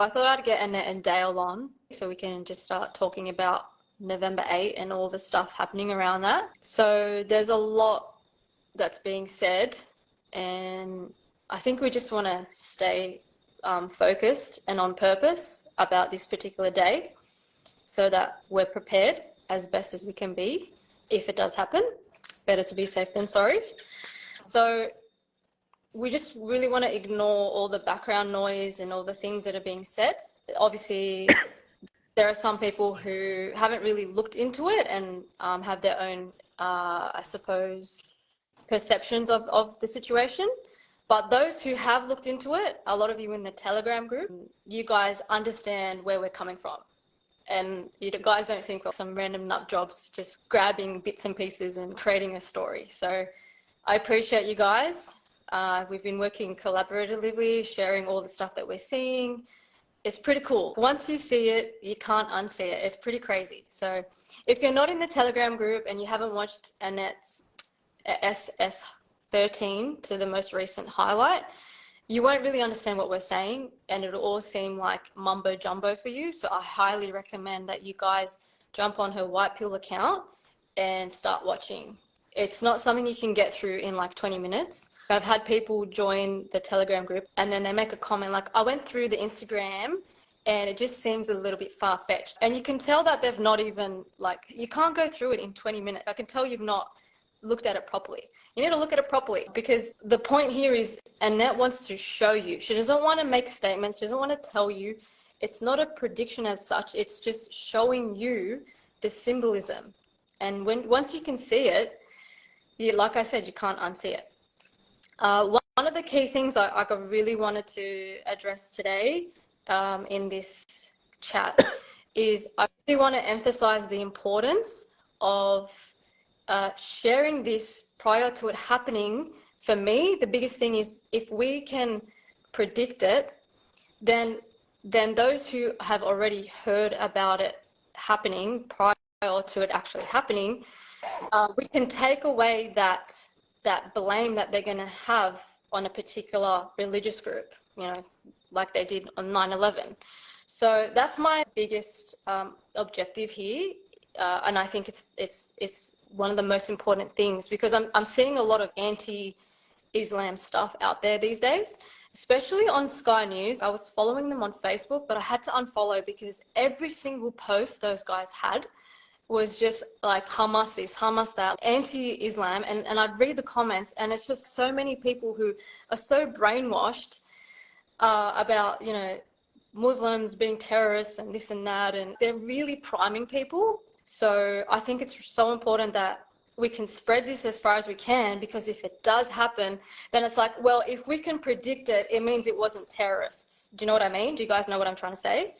I thought I'd get Annette and Dale on so we can just start talking about November 8 and all the stuff happening around that. So there's a lot that's being said, and I think we just want to stay focused and on purpose about this particular day so that we're prepared as best as we can be if it does happen. Better to be safe than sorry. So we just really want to ignore all the background noise and all the things that are being said. Obviously, there are some people who haven't really looked into it and have their own, I suppose, perceptions of the situation. But those who have looked into it, a lot of you in the Telegram group, you guys understand where we're coming from. And you guys don't think we're some random nut jobs just grabbing bits and pieces and creating a story. So I appreciate you guys. We've been working collaboratively, sharing all the stuff that we're seeing. It's pretty cool. Once you see it, you can't unsee it. It's pretty crazy. So if you're not in the Telegram group and you haven't watched Annette's SS13 to the most recent highlight, you won't really understand what we're saying and it'll all seem like mumbo jumbo for you. So I highly recommend that you guys jump on her White Pill account and start watching. It's not something you can get through in like 20 minutes. I've had people join the Telegram group and then they make a comment like, I went through the Instagram and it just seems a little bit far-fetched. And you can tell that they've not even, like, you can't go through it in 20 minutes. I can tell you've not looked at it properly. You need to look at it properly because the point here is Annette wants to show you. She doesn't want to make statements. She doesn't want to tell you. It's not a prediction as such. It's just showing you the symbolism. And once you can see it, like I said, you can't unsee it. One of the key things I really wanted to address today in this chat is I really want to emphasize the importance of sharing this prior to it happening. For me, the biggest thing is if we can predict it, then those who have already heard about it happening prior to it actually happening, we can take away that blame that they're going to have on a particular religious group, you know, like they did on 9/11. So that's my biggest objective here, and I think it's one of the most important things because I'm seeing a lot of anti-Islam stuff out there these days, especially on Sky News. I was following them on Facebook, but I had to unfollow because every single post those guys had was just like Hamas this, Hamas that, anti-Islam, and I'd read the comments and it's just so many people who are so brainwashed about, you know, Muslims being terrorists and this and that, and they're really priming people. So I think it's so important that we can spread this as far as we can because if it does happen, then it's like, well, if we can predict it, it means it wasn't terrorists. Do you know what I mean? Do you guys know what I'm trying to say?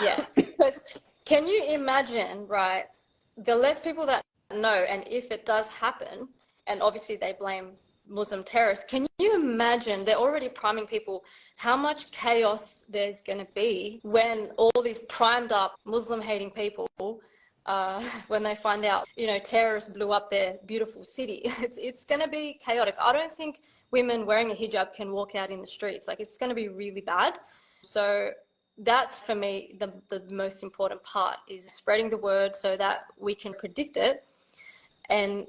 Yeah, because can you imagine, right, the less people that know, and if it does happen, and obviously they blame Muslim terrorists, can you imagine, they're already priming people, how much chaos there's going to be when all these primed up Muslim hating people, when they find out, you know, terrorists blew up their beautiful city. It's going to be chaotic. I don't think women wearing a hijab can walk out in the streets. Like, it's going to be really bad. So that's, for me, the most important part is spreading the word so that we can predict it. And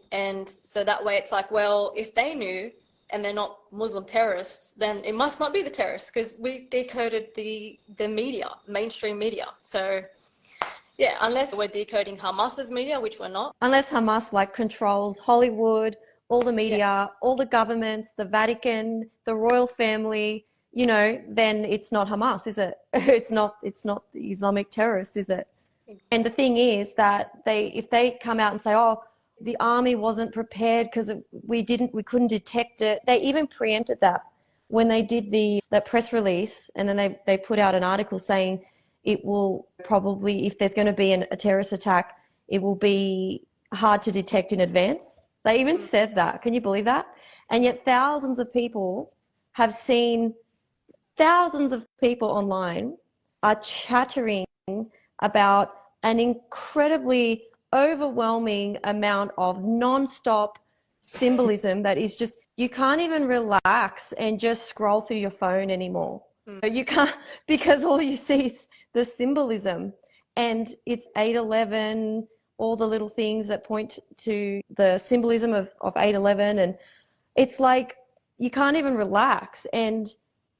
so that way it's like, well, if they knew and they're not Muslim terrorists, then it must not be the terrorists because we decoded the media, mainstream media. So yeah, unless we're decoding Hamas's media, which we're not. Unless Hamas like controls Hollywood, all the media, all the governments, the Vatican, the royal family, you know, then it's not Hamas, is it? It's not the Islamic terrorists, is it? And the thing is that if they come out and say, oh, the army wasn't prepared because we couldn't detect it. They even preempted that when they did that press release, and then they put out an article saying it will probably, if there's going to be a terrorist attack, it will be hard to detect in advance. They even said that. Can you believe that? And yet thousands of people have seen, thousands of people online are chattering about an incredibly overwhelming amount of non-stop symbolism that is just, you can't even relax and just scroll through your phone anymore. You can't, because all you see is the symbolism, and it's 8/11, all the little things that point to the symbolism of 8/11. And it's like, you can't even relax. And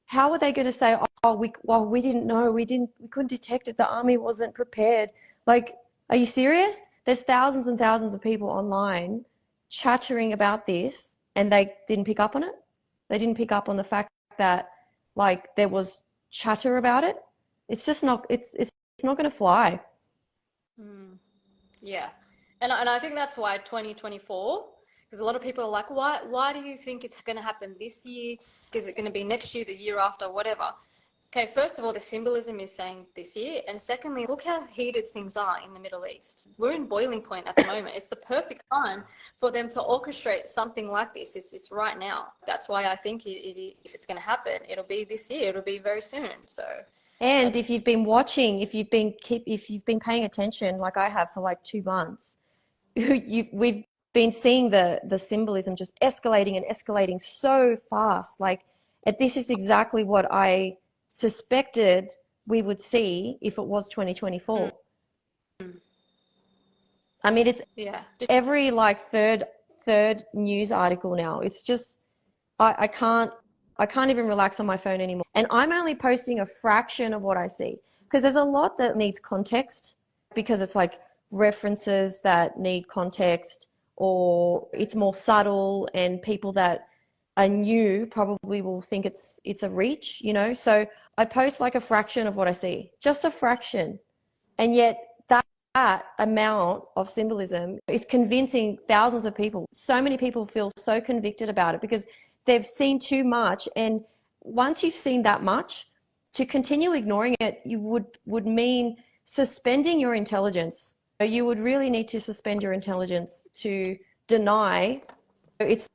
how are they going to say, oh, we didn't know, we couldn't detect it, the army wasn't prepared? Like, are you serious? There's thousands and thousands of people online chattering about this, and they didn't pick up on it. They didn't pick up on the fact that, like, there was chatter about it. It's just not, it's not going to fly. Yeah. And I think that's why 2024, because a lot of people are like, why do you think it's going to happen this year? Is it going to be next year, the year after, whatever? Okay, first of all, the symbolism is saying this year. And secondly, look how heated things are in the Middle East. We're in boiling point at the moment. It's the perfect time for them to orchestrate something like this. It's right now. That's why I think if it's going to happen, it'll be this year. It'll be very soon. So, And if you've been watching, if you've been paying attention, like I have for like 2 months, we've been seeing the symbolism just escalating and escalating so fast. Like, this is exactly what I suspected we would see if it was 2024. I mean, it's every like third news article now. It's just, I can't even relax on my phone anymore. And I'm only posting a fraction of what I see, because there's a lot that needs context, because it's like references that need context, or it's more subtle, and people that are new probably will think it's a reach, you know? So I post like a fraction of what I see, just a fraction. And yet that amount of symbolism is convincing thousands of people. So many people feel so convicted about it because they've seen too much. And once you've seen that much, to continue ignoring it, you would mean suspending your intelligence. You would really need to suspend your intelligence to deny. It's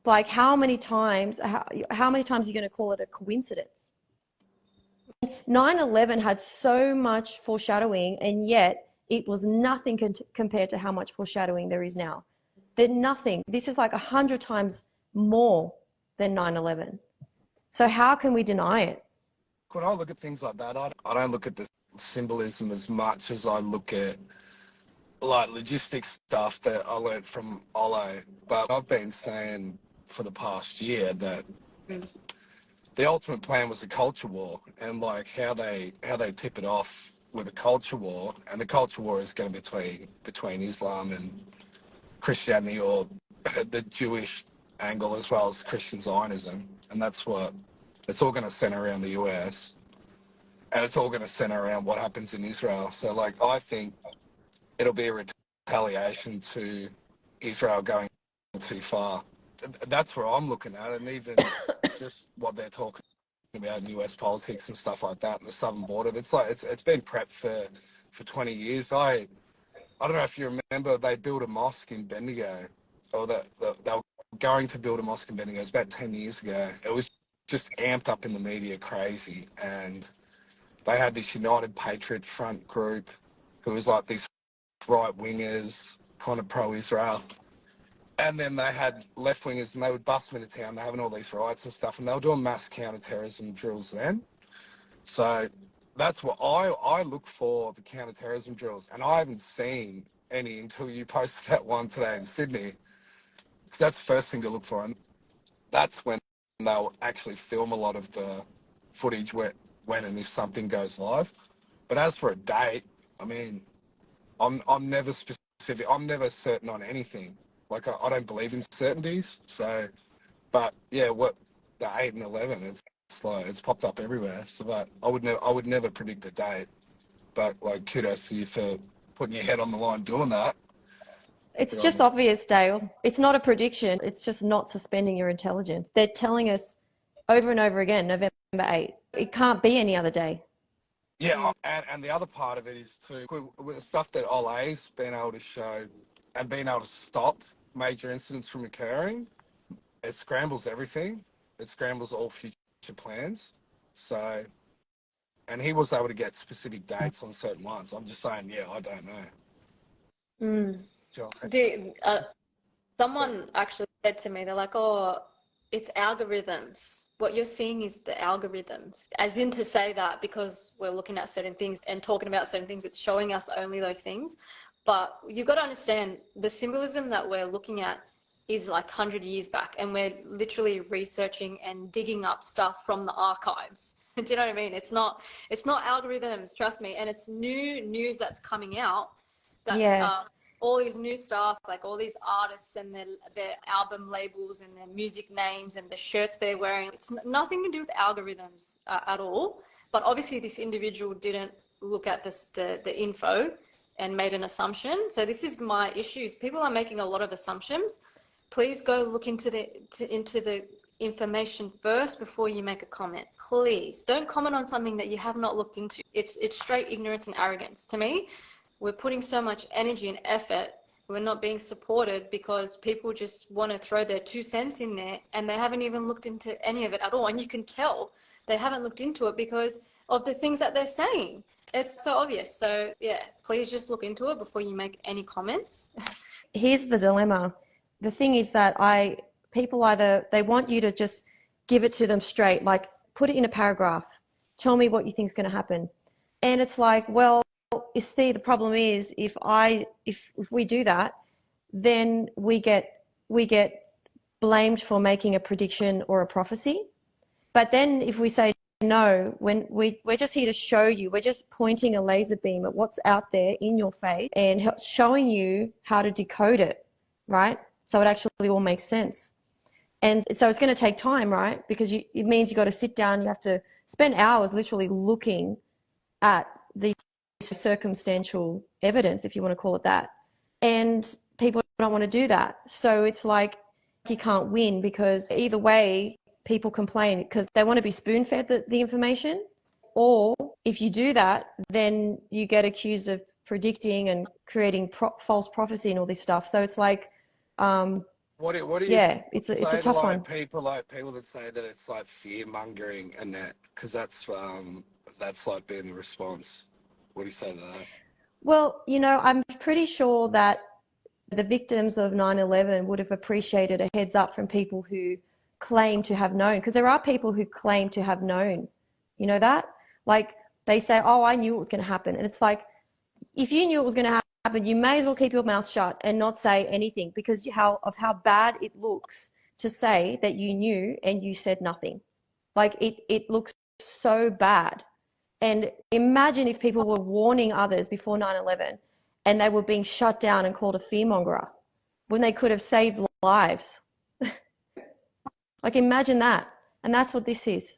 like, how many times are you going to call it a coincidence? 9/11 had so much foreshadowing, and yet it was nothing compared to how much foreshadowing there is now. There's nothing. This is like 100 times more than 9/11. So how can we deny it? When I look at things like that, I don't look at the symbolism as much as I look at like logistics stuff that I learned from Olo. But I've been saying for the past year that the ultimate plan was a culture war, and like how they tip it off with a culture war, and the culture war is going to be between Islam and Christianity, or the Jewish angle as well as Christian Zionism, and that's what it's all going to center around the US, and it's all going to center around what happens in Israel. So like, I think it'll be a retaliation to Israel going too far. That's where I'm looking at it, and even just what they're talking about in US politics and stuff like that, and the southern border. It's like it's been prepped for 20 years. I don't know if you remember, they built a mosque in Bendigo, or they were going to build a mosque in Bendigo. It was about 10 years ago. It was just amped up in the media crazy, and they had this United Patriot Front group who was like these right-wingers, kind of pro-Israel. And then they had left-wingers, and they would bust them into town. They're having all these riots and stuff, and they were doing mass counter-terrorism drills then. So that's what I look for, the counter-terrorism drills. And I haven't seen any until you posted that one today in Sydney, because that's the first thing to look for. And that's when they'll actually film a lot of the footage when and if something goes live. But as for a date, I mean, I'm never specific. I'm never certain on anything. Like, I don't believe in certainties. So, but yeah, what the 8 and 11, it's like it's popped up everywhere. So, but I would never predict a date. But like, kudos to you for putting your head on the line doing that. It's just obvious, Dale. It's not a prediction. It's just not suspending your intelligence. They're telling us over and over again, November 8th. It can't be any other day. Yeah, and the other part of it is too, with the stuff that Ola's been able to show and being able to stop major incidents from occurring, it scrambles everything. It scrambles all future plans. So, and he was able to get specific dates on certain ones. I'm just saying, yeah, I don't know. Someone actually said to me, they're like, oh, It's algorithms. What you're seeing is the algorithms. As in to say that because we're looking at certain things and talking about certain things, it's showing us only those things. But you've got to understand the symbolism that we're looking at is like 100 years back, and we're literally researching and digging up stuff from the archives. Do you know what I mean? It's not algorithms, trust me. And it's new news that's coming out that Yeah. all these new stuff, like all these artists and their album labels and their music names and the shirts they're wearing. It's nothing to do with algorithms at all. But obviously this individual didn't look at the info and made an assumption. So this is my issues. People are making a lot of assumptions. Please go look into the information first before you make a comment. Please don't comment on something that you have not looked into. It's straight ignorance and arrogance to me. We're putting so much energy and effort. We're not being supported because people just want to throw their 2 cents in there and they haven't even looked into any of it at all. And you can tell they haven't looked into it because of the things that they're saying. It's so obvious. So yeah, please just look into it before you make any comments. Here's the dilemma. The thing is that people either, they want you to just give it to them straight, like put it in a paragraph. Tell me what you think is going to happen. And it's like, well, you see, the problem is if we do that, then we get blamed for making a prediction or a prophecy. But then if we say no, when we're just here to show you, we're just pointing a laser beam at what's out there in your face and showing you how to decode it, right? So it actually all makes sense. And so it's going to take time, right? Because it means you got to sit down, you have to spend hours literally looking at the circumstantial evidence, if you want to call it that. And people don't want to do that. So it's like you can't win because either way, people complain because they want to be spoon-fed the information. Or if you do that, then you get accused of predicting and creating false prophecy and all this stuff. So it's like, What do you yeah, it's a say to tough one. people that say that it's like fear mongering, Annette? Because that's like being the response. What do you say to that? Well, I'm pretty sure that the victims of 9/11 would have appreciated a heads up from people who claim to have known, because there are people who claim to have known. You know that? Like they say, oh, I knew it was going to happen. And it's like, if you knew it was going to happen, you may as well keep your mouth shut and not say anything because of how bad it looks to say that you knew and you said nothing. Like it looks so bad. And imagine if people were warning others before 9/11 and they were being shut down and called a fearmonger when they could have saved lives. Like imagine that. And that's what this is.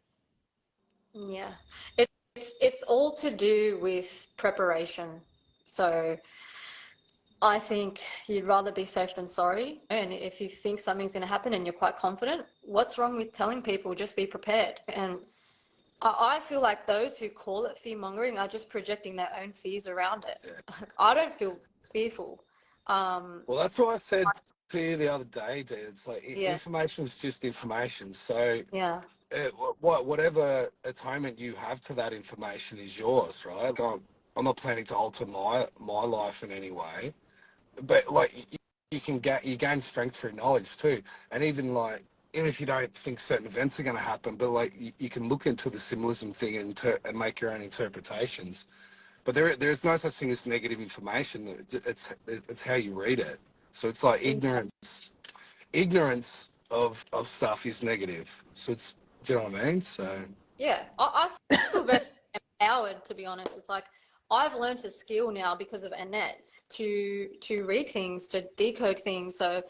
Yeah, it's all to do with preparation. So I think you'd rather be safe than sorry. And if you think something's going to happen and you're quite confident, what's wrong with telling people just be prepared? And I feel like those who call it fear mongering are just projecting their own fears around it. I don't feel fearful. Well, that's what I said to you the other day, dude. It's like Yeah, information is just information. So yeah, whatever atonement you have to that information is yours, right? I'm not planning to alter my life in any way, but like you gain strength through knowledge too, and even if you don't think certain events are going to happen, but like you can look into the symbolism thing and make your own interpretations. But there's no such thing as negative information. It's how you read it. So it's like ignorance of stuff is negative. So do you know what I mean? So yeah. I feel very empowered, to be honest. It's like I've learned a skill now because of Annette to read things, to decode things. So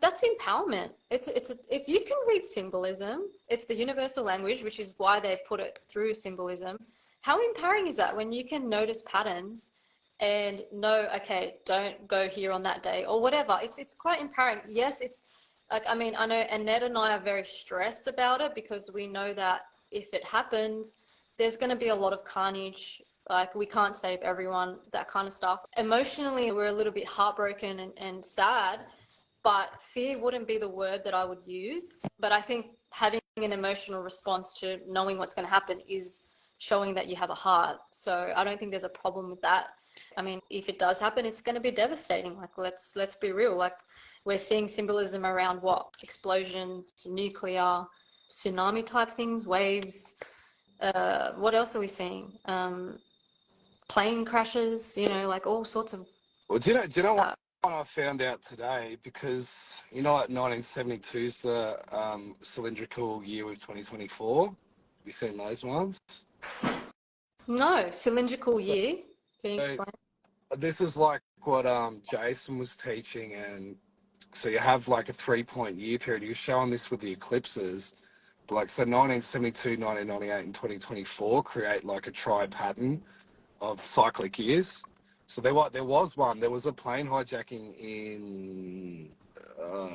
that's empowerment. If you can read symbolism, it's the universal language, which is why they put it through symbolism. How empowering is that when you can notice patterns and know, okay, don't go here on that day or whatever. It's quite empowering. Yes, it's like, I mean, I know Annette and I are very stressed about it because we know that if it happens, there's going to be a lot of carnage. Like we can't save everyone, that kind of stuff. Emotionally, we're a little bit heartbroken and sad, but fear wouldn't be the word that I would use. But I think having an emotional response to knowing what's going to happen is showing that you have a heart. So I don't think there's a problem with that. I mean, if it does happen, it's going to be devastating. Like, let's be real. Like, we're seeing symbolism around what? Explosions, nuclear, tsunami type things, waves. What else are we seeing? Plane crashes, you know, like all sorts of. Well, do you know what I found out today? Because, you know, like 1972 is the cylindrical year with 2024. Have you seen those ones? No, cylindrical So, year. Can you explain? this is like what Jason was teaching, and so you have like a 3-point year period. He was showing this with the eclipses. Like, so 1972, 1998, and 2024 create like a tri-pattern of cyclic years. So there was one. There was a plane hijacking in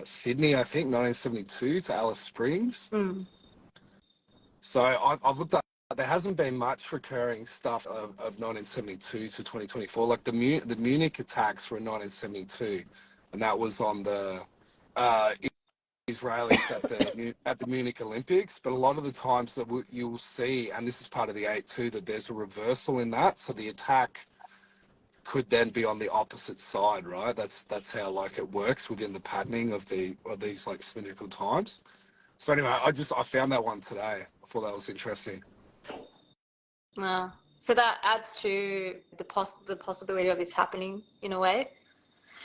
Sydney, I think, 1972 to Alice Springs. Mm. So I've looked at. There hasn't been much recurring stuff of 1972 to 2024. Like the Munich attacks were in 1972, and that was on the Israelis at the Munich Olympics. But a lot of the times that you'll see, and this is part of the 8-2, that there's a reversal in that. So the attack could then be on the opposite side, right? That's how like it works within the patterning of these like cylindrical times. So anyway, I found that one today. I thought that was interesting. So that adds to the possibility of this happening in a way.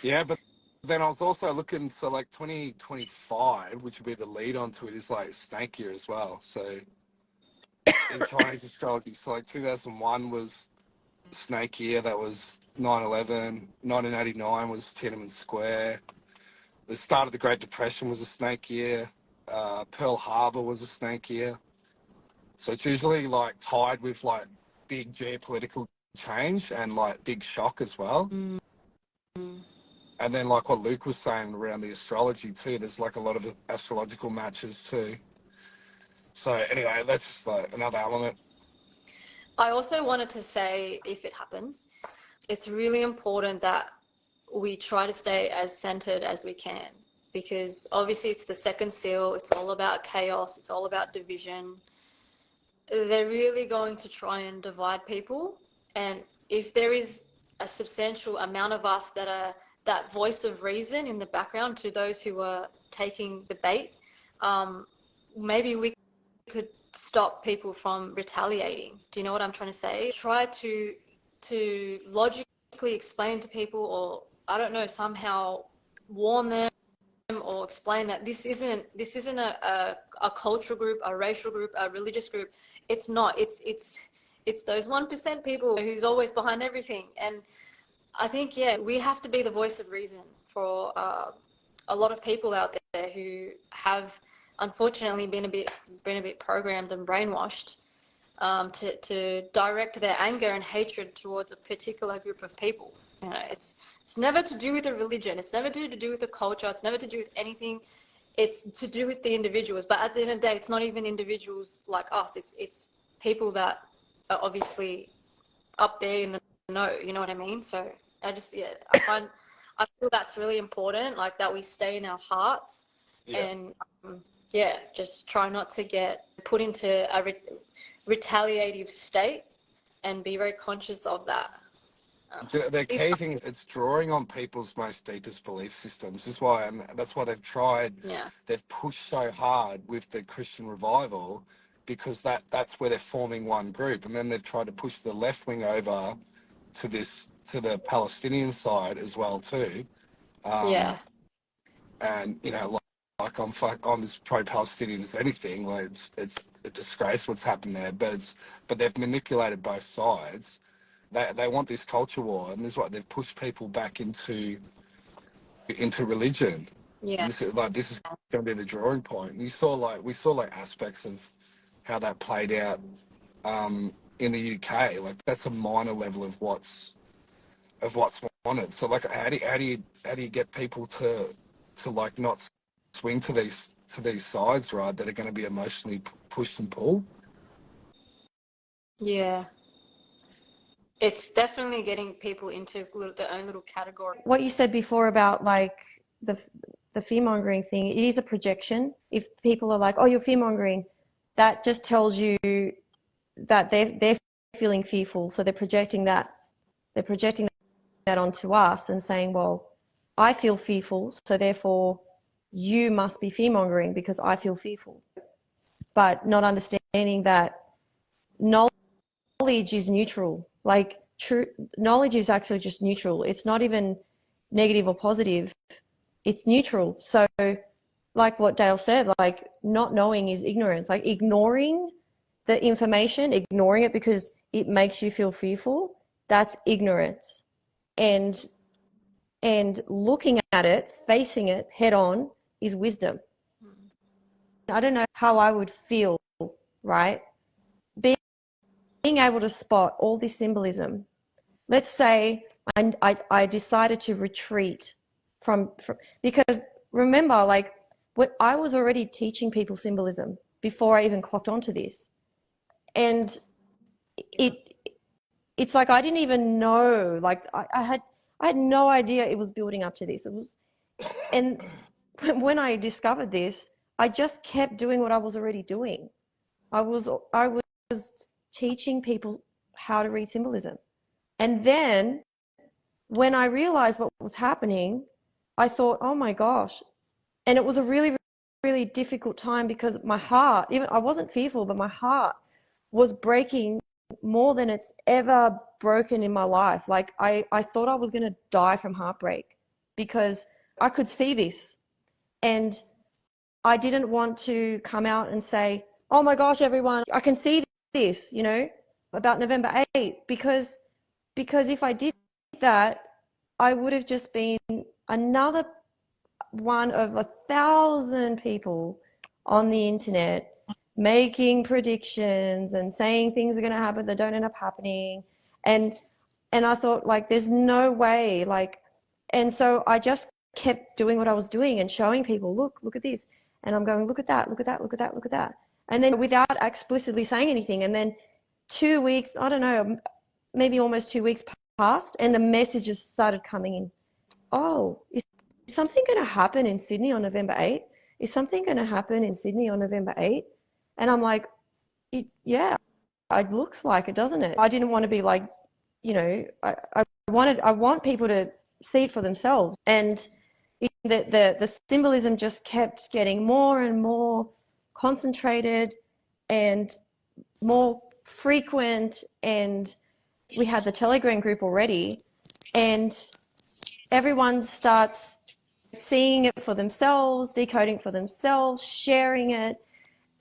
Yeah, but then I was also looking, so like 2025, which would be the lead onto it, is like snake year as well. So in Chinese astrology, so like 2001 was snake year, that was 9/11. 1989 was Tiananmen Square. The start of the Great Depression was a snake year. Pearl Harbor was a snake year. So it's usually like tied with like big geopolitical change and like big shock as well. Mm. And then like what Luke was saying around the astrology too, there's like a lot of astrological matches too. So anyway, that's just like another element. I also wanted to say, if it happens, it's really important that we try to stay as centered as we can, because obviously it's the second seal. It's all about chaos. It's all about division. They're really going to try and divide people. And if there is a substantial amount of us that are that voice of reason in the background to those who are taking the bait, maybe we could stop people from retaliating. Do you know what I'm trying to say? Try to logically explain to people, or I don't know, somehow warn them or explain that this isn't a cultural group, a racial group, a religious group. It's not. It's those 1% people who's always behind everything. And I think, yeah, we have to be the voice of reason for a lot of people out there who have unfortunately been a bit programmed and brainwashed to direct their anger and hatred towards a particular group of people. You know, it's never to do with a religion. It's never to do with a culture. It's never to do with anything. It's to do with the individuals. But at the end of the day, it's not even individuals like us. It's people that are obviously up there in the know. You know what I mean? So I feel that's really important. Like that we stay in our hearts, and just try not to get put into a retaliative state, and be very conscious of that. The key thing is it's drawing on people's most deepest belief systems. This is why, and that's why they've tried. Yeah. They've pushed so hard with the Christian revival, because that's where they're forming one group, and then they've tried to push the left wing over to the Palestinian side as well too. And you know, like I'm as pro-Palestinian as anything. Like it's a disgrace what's happened there, but they've manipulated both sides. They want this culture war, and this is what they've pushed people back into religion. Yeah. And this is going to be the drawing point. And we saw aspects of how that played out in the UK. Like that's a minor level of what's wanted. So like how do you get people to like not swing to these sides, right, that are going to be emotionally pushed and pulled? Yeah. It's definitely getting people into their own little category. What you said before about like the fear-mongering thing, it is a projection. If people are like, oh, you're fear-mongering, that just tells you that they're feeling fearful, so they're projecting that onto us and saying, well, I feel fearful, so therefore you must be fear mongering because I feel fearful. But not understanding that knowledge is neutral. Like, true knowledge is actually just neutral. It's not even negative or positive. It's neutral. So like what Dale said, like, not knowing is ignorance. Like, ignoring the information, ignoring it because it makes you feel fearful, that's ignorance. And looking at it, facing it head on, is wisdom. I don't know how I would feel, right? Being able to spot all this symbolism. Let's say I decided to retreat from because remember, like, what I was already teaching people symbolism before I even clocked onto this. And it's like I didn't even know, like I had no idea it was building up to this. It was, and when I discovered this, I just kept doing what I was already doing. I was teaching people how to read symbolism. And then when I realized what was happening, I thought, oh my gosh. And it was a really, really difficult time because my heart, even I wasn't fearful, but my heart was breaking more than it's ever broken in my life. Like, I thought I was going to die from heartbreak because I could see this. And I didn't want to come out and say, oh my gosh, everyone, I can see this, you know, about November 8th, because if I did that, I would have just been another one of 1,000 people on the internet making predictions and saying things are going to happen that don't end up happening. And I thought, like, there's no way, like, and so I just kept doing what I was doing and showing people, look at this. And I'm going, look at that, look at that, look at that, look at that. And then without explicitly saying anything, and then 2 weeks, I don't know, maybe almost 2 weeks passed, and the messages started coming in. Oh, is something going to happen in Sydney on November 8th? Is something going to happen in Sydney on November 8th? And I'm like, yeah, it looks like it, doesn't it? I didn't want to be like, you know, I want people to see it for themselves. And the symbolism just kept getting more and more concentrated and more frequent. And we had the Telegram group already, and everyone starts seeing it for themselves, decoding it for themselves, sharing it,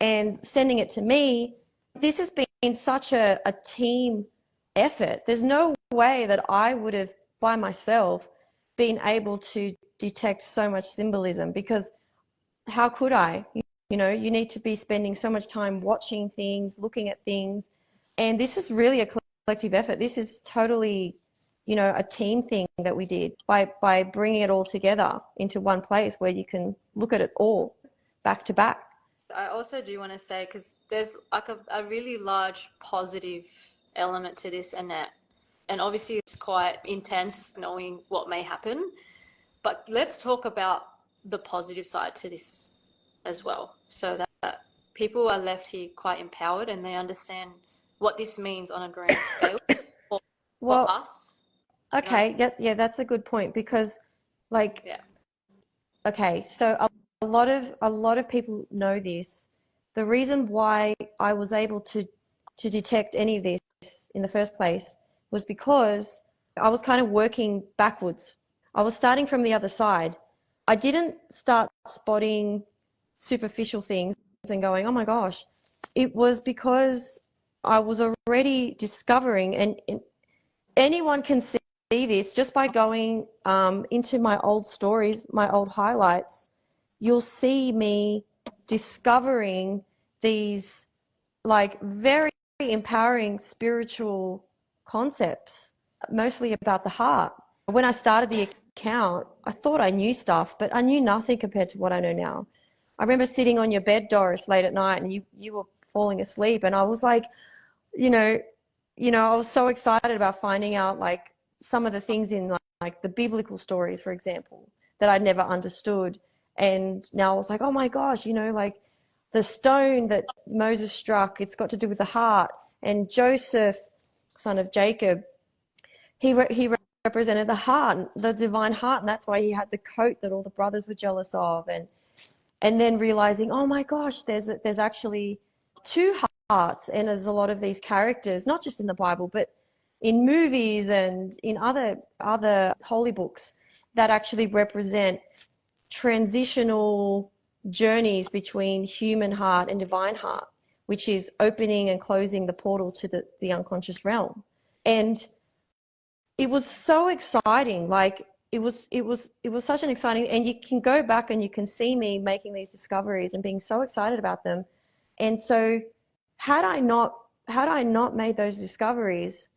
and sending it to me. This has been such a team effort. There's no way that I would have, by myself, been able to detect so much symbolism, because how could I? You know, you need to be spending so much time watching things, looking at things. And this is really a collective effort. This is totally, you know, a team thing that we did by bringing it all together into one place where you can look at it all back to back. I also do want to say, because there's like a really large positive element to this, Annette. And obviously it's quite intense knowing what may happen. But let's talk about the positive side to this as well, so that people are left here quite empowered and they understand what this means on a grand scale for us. Okay, yeah, that's a good point, because, like, yeah. Okay, so a lot of people know this. The reason why I was able to detect any of this in the first place was because I was kind of working backwards. I was starting from the other side. I didn't start spotting superficial things and going, oh my gosh. It was because I was already discovering, and anyone can see this just by going into my old stories, my old highlights. You'll see me discovering these, like, very empowering spiritual concepts, mostly about the heart. When I started the account, I thought I knew stuff, but I knew nothing compared to what I know now. I remember sitting on your bed, Doris, late at night, and you were falling asleep, and I was like, you know, I was so excited about finding out, like, some of the things in, like the biblical stories, for example, that I'd never understood. And now I was like, oh my gosh, you know, like the stone that Moses struck, it's got to do with the heart. And Joseph, son of Jacob, he represented the heart, the divine heart, and that's why he had the coat that all the brothers were jealous of. And then realizing, oh my gosh, there's actually two hearts, and there's a lot of these characters, not just in the Bible, but in movies and in other holy books that actually represent transitional journeys between human heart and divine heart, which is opening and closing the portal to the unconscious realm. And it was so exciting. Like it was such an exciting, and you can go back and you can see me making these discoveries and being so excited about them. And so had I not made those discoveries,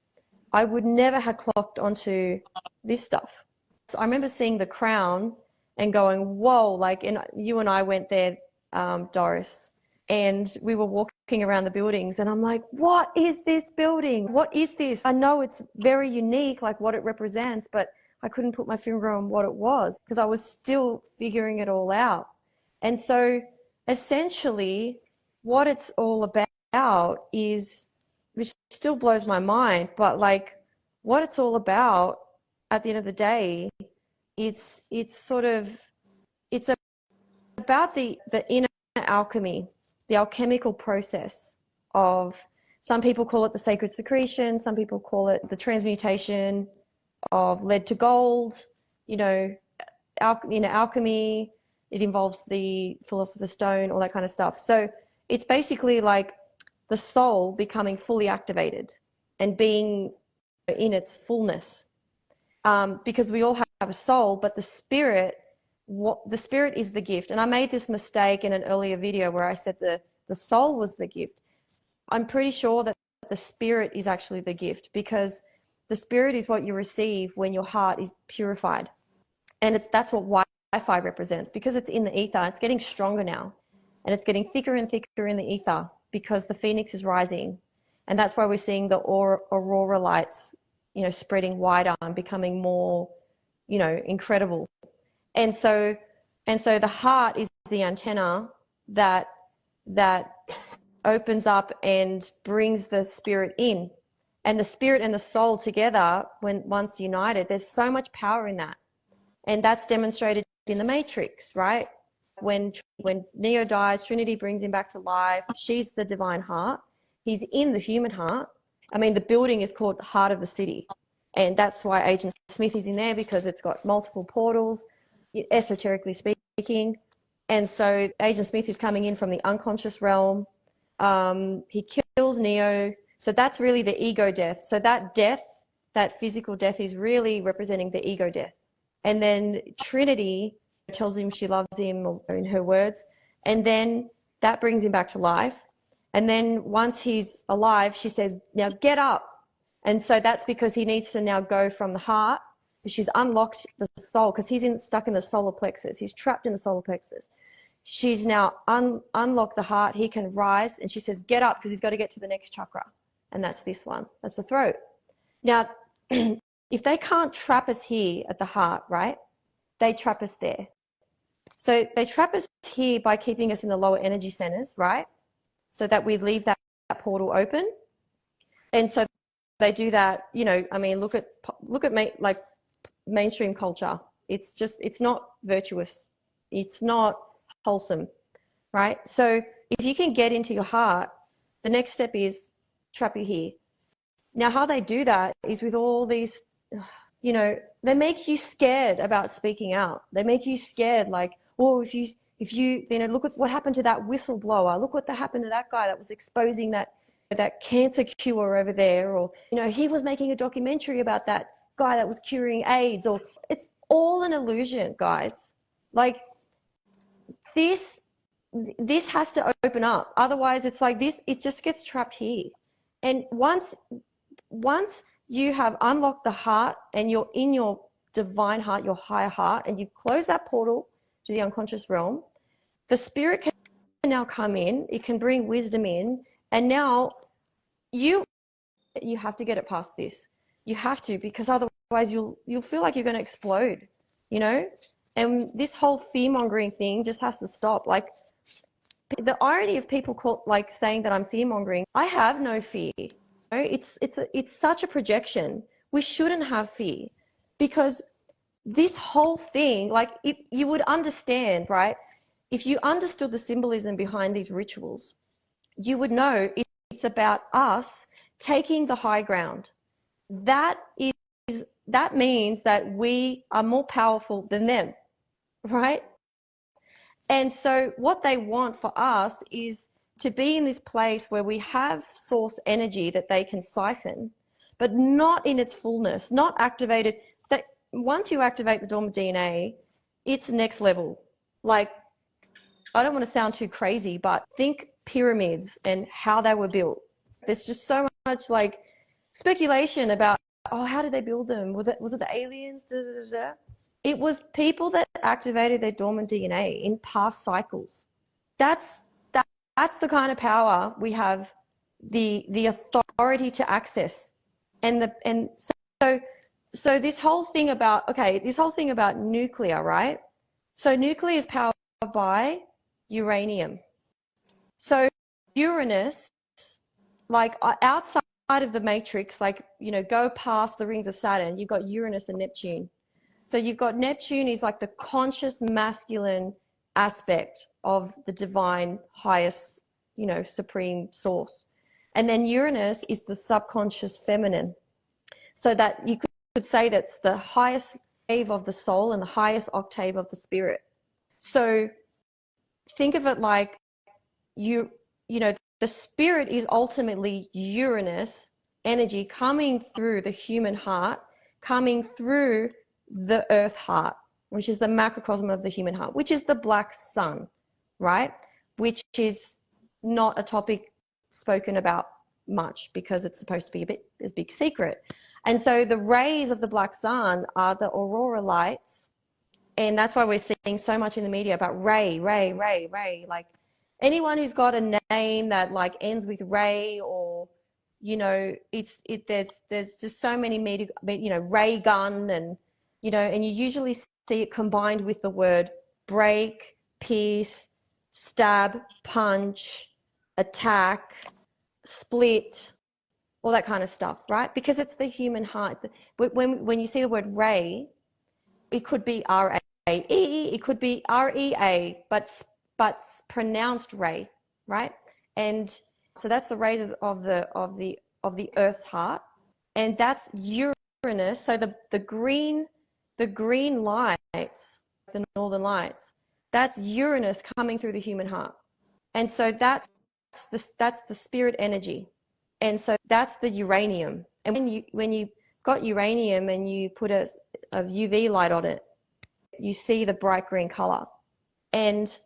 I would never have clocked onto this stuff. So I remember seeing The Crown and going, whoa, like, and you and I went there, Doris, and we were walking around the buildings, and I'm like, what is this building? What is this? I know it's very unique, like what it represents, but I couldn't put my finger on what it was because I was still figuring it all out. And so essentially what it's all about is, which still blows my mind, but like what it's all about at the end of the day, it's about the inner alchemy, the alchemical process of, some people call it the sacred secretion, some people call it the transmutation of lead to gold, you know, inner alchemy. It involves the philosopher's stone, all that kind of stuff. So it's basically like the soul becoming fully activated and being in its fullness, because we all have a soul, but the spirit is the gift. And I made this mistake in an earlier video where I said the soul was the gift. I'm pretty sure that the spirit is actually the gift, because the spirit is what you receive when your heart is purified. And that's what Wi-Fi represents, because it's in the ether. It's getting stronger now, and it's getting thicker and thicker in the ether because the phoenix is rising. And that's why we're seeing the aurora lights, you know, spreading wider and becoming more, you know, incredible. And so the heart is the antenna that opens up and brings the spirit in. And the spirit and the soul together, when once united, there's so much power in that. And that's demonstrated in the Matrix, right? When Neo dies, Trinity brings him back to life. She's the divine heart. He's in the human heart. I mean, the building is called Heart of the City. And that's why Agent Smith is in there, because it's got multiple portals, esoterically speaking. And so Agent Smith is coming in from the unconscious realm. He kills Neo. So that's really the ego death. So that death, that physical death, is really representing the ego death. And then Trinity tells him she loves him, or in her words, and then that brings him back to life. And then once he's alive, she says, now get up. And so that's because he needs to now go from the heart. She's unlocked the soul, because he's stuck in the solar plexus. He's trapped in the solar plexus. She's now unlocked the heart. He can rise, and she says, get up, because he's got to get to the next chakra. And that's this one. That's the throat. Now, if they can't trap us here at the heart, right, they trap us there. So they trap us here by keeping us in the lower energy centers, right, so that we leave that portal open. And so they do that, you know, I mean, look at like mainstream culture. It's not virtuous. It's not wholesome, right? So if you can get into your heart, the next step is trap you here. Now, how they do that is with all these, you know, they make you scared about speaking out. They make you scared, like, oh, if you, you know, look at what happened to that whistleblower. Look what happened to that guy that was exposing that cancer cure over there. Or, you know, he was making a documentary about that guy that was curing AIDS. Or it's all an illusion, guys. Like, this has to open up. Otherwise, it's like this, it just gets trapped here. And once you have unlocked the heart and you're in your divine heart, your higher heart, and you close that portal to the unconscious realm, the spirit can now come in. It can bring wisdom in. And now you have to get it past this. You have to, because otherwise you'll feel like you're going to explode, you know? And this whole fear-mongering thing just has to stop. Like, The irony of people saying that I'm fear mongering, I have no fear. It's such a projection. We shouldn't have fear, because this whole thing, like, if you would understand, right? If you understood the symbolism behind these rituals, you would know it's about us taking the high ground. That means that we are more powerful than them, right? And so what they want for us is to be in this place where we have source energy that they can siphon, but not in its fullness, not activated. That once you activate the dormant DNA, it's next level. Like, I don't want to sound too crazy, but think pyramids and how they were built. There's just so much like speculation about, oh, how did they build them? Was it the aliens? Da, da, da, da. It was people that activated their dormant DNA in past cycles. That's the kind of power we have, the authority to access, and so this whole thing about nuclear, right? So nuclear is powered by uranium. So Uranus, like outside of the matrix, like, go past the rings of Saturn, you've got Uranus and Neptune. So you've got Neptune is like the conscious masculine aspect of the divine highest, supreme source. And then Uranus is the subconscious feminine. So that you could say that's the highest octave of the soul and the highest octave of the spirit. So think of it like the spirit is ultimately Uranus energy coming through the human heart, coming through the earth heart, which is the macrocosm of the human heart, which is the black sun, right? Which is not a topic spoken about much because it's supposed to be a big secret. And so the rays of the black sun are the aurora lights. And that's why we're seeing so much in the media about Ray. Like, anyone who's got a name that like ends with Ray, or there's just so many media, ray gun, and and you usually see it combined with the word break, pierce, stab, punch, attack, split, all that kind of stuff, right? Because it's the human heart. When you see the word ray, it could be R-A-E, it could be R-E-A, but pronounced ray, right? And so that's the rays of the Earth's heart, and that's Uranus. So the green lights, the northern lights, that's Uranus coming through the human heart. And so that's the spirit energy. And so that's the uranium. And when you got uranium and you put a UV light on it, you see the bright green color. And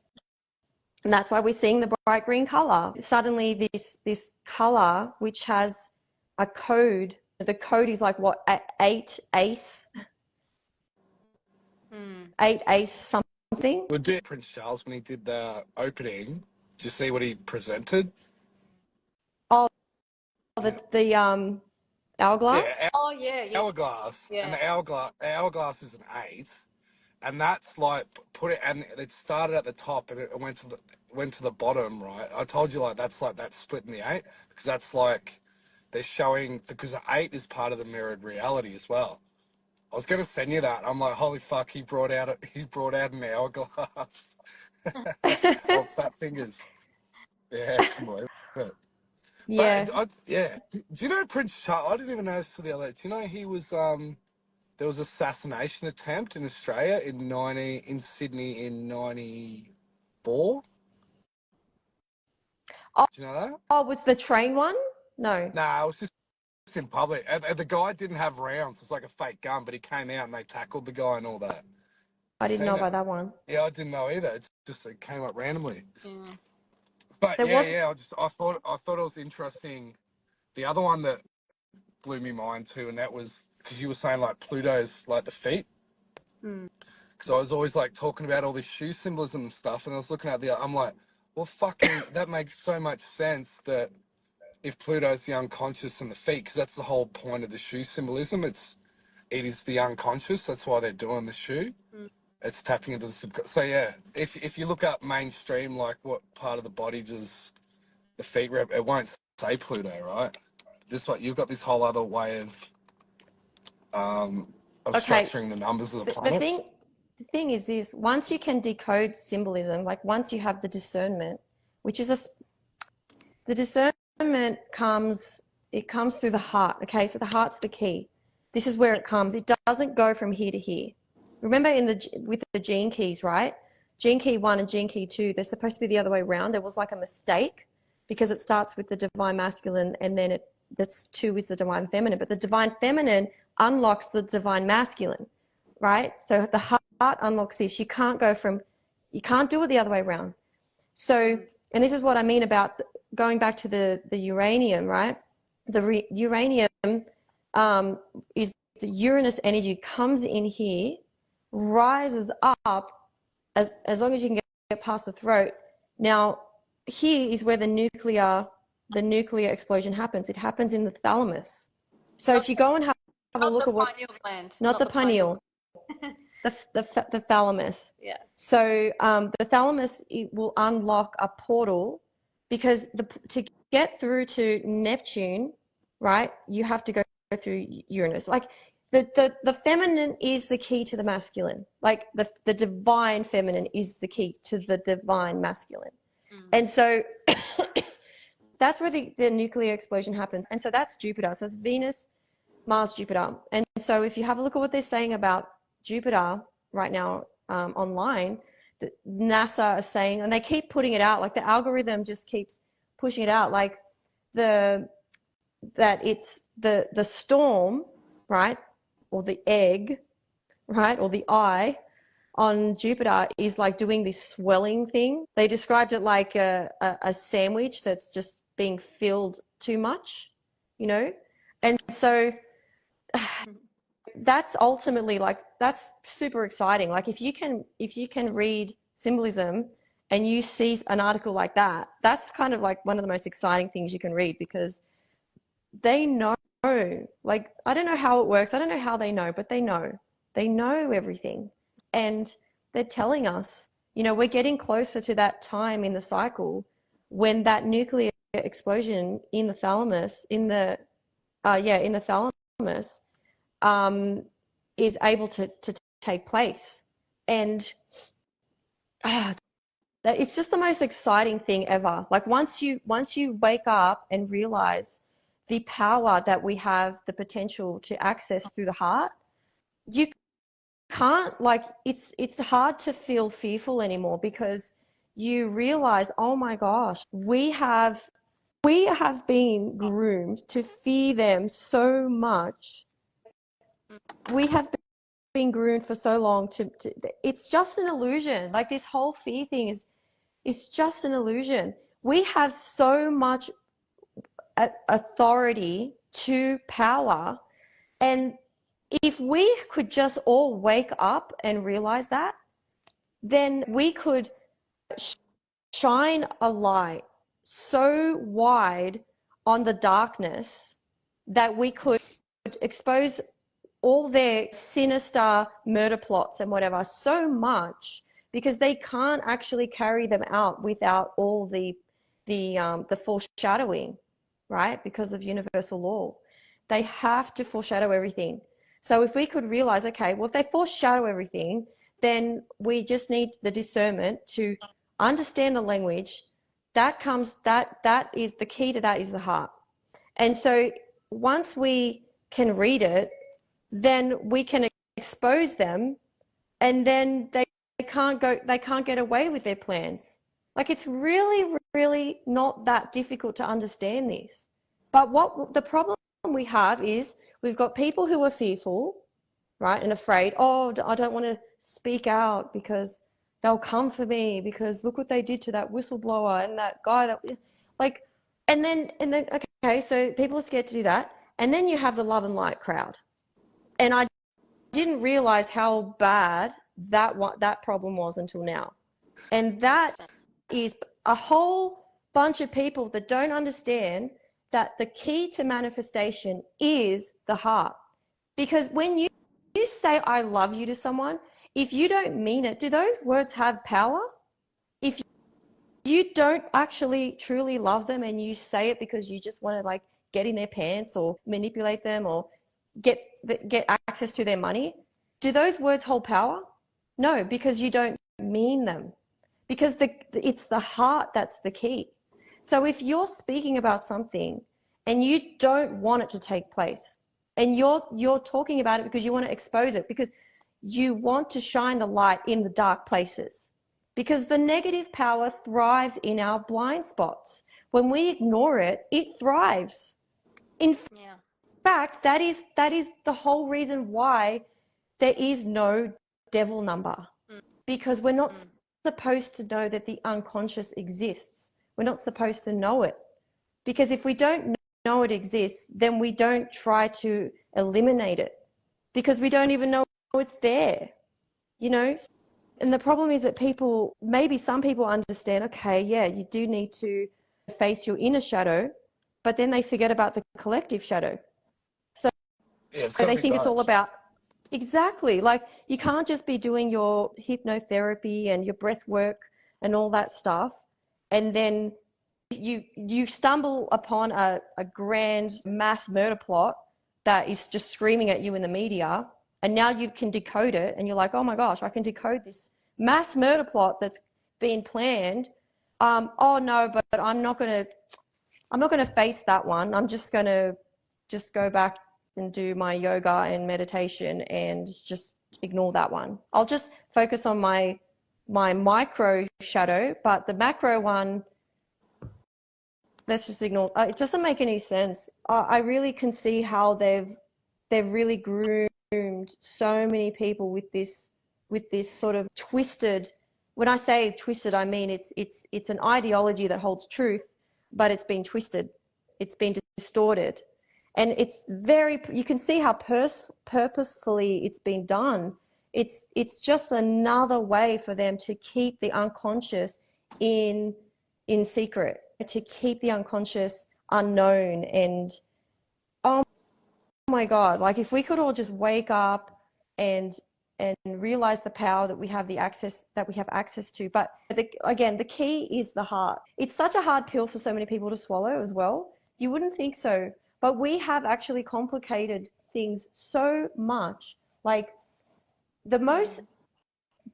that's why we're seeing the bright green color. Suddenly this color, which has a code, the code is like what, 8 ace? 8 ace something. Well, Prince Charles, when he did the opening, did you see what he presented? Oh, the hourglass? Yeah, Oh yeah, yeah, hourglass. yeah. And the hourglass is an 8, and that's like and it started at the top and it went to the bottom, right? I told you, like, that's like that split in the 8, because that's like they're showing, because the 8 is part of the mirrored reality as well. I was gonna send you that. I'm like, holy fuck, he brought out an hourglass. Oh, fat fingers. Yeah, come on. Yeah. But yeah. Do you know Prince Charles? I didn't even know this till the other day. Do you know he was there was assassination attempt in Australia in Sydney in '94? Oh, Do you know that? was the train one? No, Nah, it was just in public. And the guy didn't have rounds. It was like a fake gun, but he came out and they tackled the guy and all that. I You didn't know seen it? about that one. Yeah, I didn't know either. It came up randomly. Yeah. But There was, yeah. I thought it was interesting. The other one that blew me mind too, and that was because you were saying like Pluto's like the feet. Mm. Because I was always like talking about all this shoe symbolism and stuff, and I was looking at I'm like, well, fucking, that makes so much sense that if Pluto's the unconscious and the feet, because that's the whole point of the shoe symbolism. It is the unconscious. That's why they're doing the shoe. Mm. it's tapping into the So yeah, if you look up mainstream, like what part of the body does the feet rep, it won't say Pluto, right? This what you've got this whole other way of Okay, structuring the numbers of the the planets. thing is this: once you can decode symbolism, like once you have the discernment, which is the discernment comes, it comes through the heart. Okay, so the heart's the key. This is where it comes. It doesn't go from here to here. Remember with the gene keys, right? Gene key 1 and gene key 2, they're supposed to be the other way around. There was like a mistake because it starts with the divine masculine and then that's 2 is the divine feminine. But the divine feminine unlocks the divine masculine, right? So the heart unlocks this. You can't do it the other way around. So, and this is what I mean about going back to the uranium, right? Uranium is the Uranus energy comes in here, rises up as long as you can get past the throat. Now, here is where the nuclear explosion happens. It happens in the thalamus. So if you go and have a look at what, pineal gland, not the pineal, the thalamus. Yeah. So the thalamus, it will unlock a portal because to get through to Neptune, right, you have to go through Uranus. Like the feminine is the key to the masculine. Like the divine feminine is the key to the divine masculine. And so that's where the nuclear explosion happens. And so that's Jupiter. So it's Venus, Mars, Jupiter. And so if you have a look at what they're saying about Jupiter right now online, that NASA is saying, and they keep putting it out, like the algorithm just keeps pushing it out, like that it's the storm, right, or the egg, right, or the eye on Jupiter is like doing this swelling thing. They described it like a sandwich that's just being filled too much, you know? And so that's ultimately like, that's super exciting. Like if you can read symbolism and you see an article like that, that's kind of like one of the most exciting things you can read because they know, like, I don't know how it works. I don't know how they know, but they know everything. And they're telling us, you know, we're getting closer to that time in the cycle when that nuclear explosion in the thalamus, in the thalamus, is able to take place. And it's just the most exciting thing ever. Like once you wake up and realize the power that we have the potential to access through the heart, you can't, like, it's hard to feel fearful anymore because you realize, oh my gosh, we have been groomed to fear them so much. We have been groomed for so long to it's just an illusion. Like this whole fear thing is just an illusion. We have so much authority to power, and if we could just all wake up and realize that, then we could shine a light so wide on the darkness that we could expose all their sinister murder plots and whatever so much, because they can't actually carry them out without all the foreshadowing, right? Because of universal law. They have to foreshadow everything. So if we could realize, okay, well, if they foreshadow everything, then we just need the discernment to understand the language. That is the key to that is the heart. And so once we can read it, then we can expose them, and then they can't get away with their plans. Like it's really, really not that difficult to understand this. But what the problem we have is we've got people who are fearful, right, and afraid. Oh, I don't want to speak out because they'll come for me because look what they did to that whistleblower and that guy that, like, and then okay, so people are scared to do that. And then you have the love and light crowd. And I didn't realize how bad that problem was until now. And that is a whole bunch of people that don't understand that the key to manifestation is the heart. Because when you say I love you to someone, if you don't mean it, do those words have power? If you don't actually truly love them and you say it because you just want to like get in their pants or manipulate them or get access to their money, do those words hold power? No, because you don't mean them. Because it's the heart that's the key. So if you're speaking about something and you don't want it to take place, and you're talking about it because you want to expose it, because you want to shine the light in the dark places, because the negative power thrives in our blind spots. When we ignore it, it thrives. In fact, that is the whole reason why there is no devil number, because we're not supposed to know that the unconscious exists. We're not supposed to know it, because if we don't know it exists, then we don't try to eliminate it, because we don't even know it's there, you know. And the problem is that people, maybe some people understand, okay, yeah, you do need to face your inner shadow, but then they forget about the collective shadow. So they think it's all about, exactly, like you can't just be doing your hypnotherapy and your breath work and all that stuff, and then you stumble upon a grand mass murder plot that is just screaming at you in the media, and now you can decode it, and you're like, oh my gosh, I can decode this mass murder plot that's been planned. Oh no, but I'm not gonna face that one. I'm just gonna go back and do my yoga and meditation and just ignore that one. I'll just focus on my micro shadow, but the macro one, let's just ignore. It doesn't make any sense. I really can see how they've really groomed so many people with this sort of twisted. When I say twisted, I mean it's an ideology that holds truth, but it's been twisted, it's been distorted, and it's very. You can see how purposefully it's been done. It's just another way for them to keep the unconscious in secret, to keep the unconscious unknown. And oh my God, like if we could all just wake up and realize the power that we have access to. But again, the key is the heart. It's such a hard pill for so many people to swallow as well. You wouldn't think so, but we have actually complicated things so much. Like the most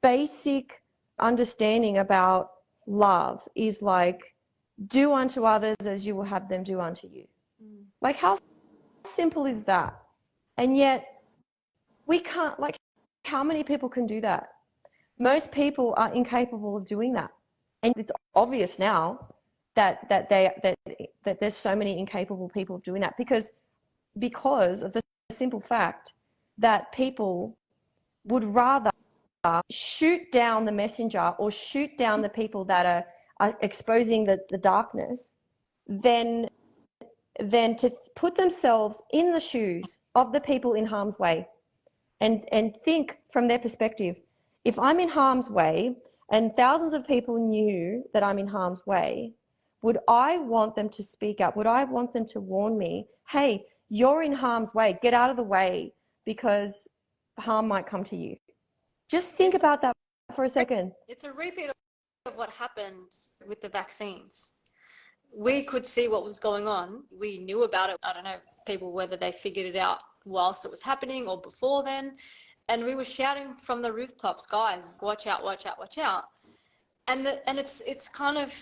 basic understanding about love is like, do unto others as you will have them do unto you. Like how simple is that? And yet we can't, like, how many people can do that? Most people are incapable of doing that. And it's obvious now that there's so many incapable people of doing that, because of the simple fact that people would rather shoot down the messenger or shoot down the people that are exposing the darkness than to put themselves in the shoes of the people in harm's way and think from their perspective. If I'm in harm's way and thousands of people knew that I'm in harm's way, would I want them to speak up? Would I want them to warn me, hey, you're in harm's way, get out of the way because harm might come to you? Just think about that for a second. It's a repeat of what happened with the vaccines. We could see what was going on. We knew about it. I don't know people whether they figured it out whilst it was happening or before then. And we were shouting from the rooftops, guys, watch out, watch out, watch out. And it's kind of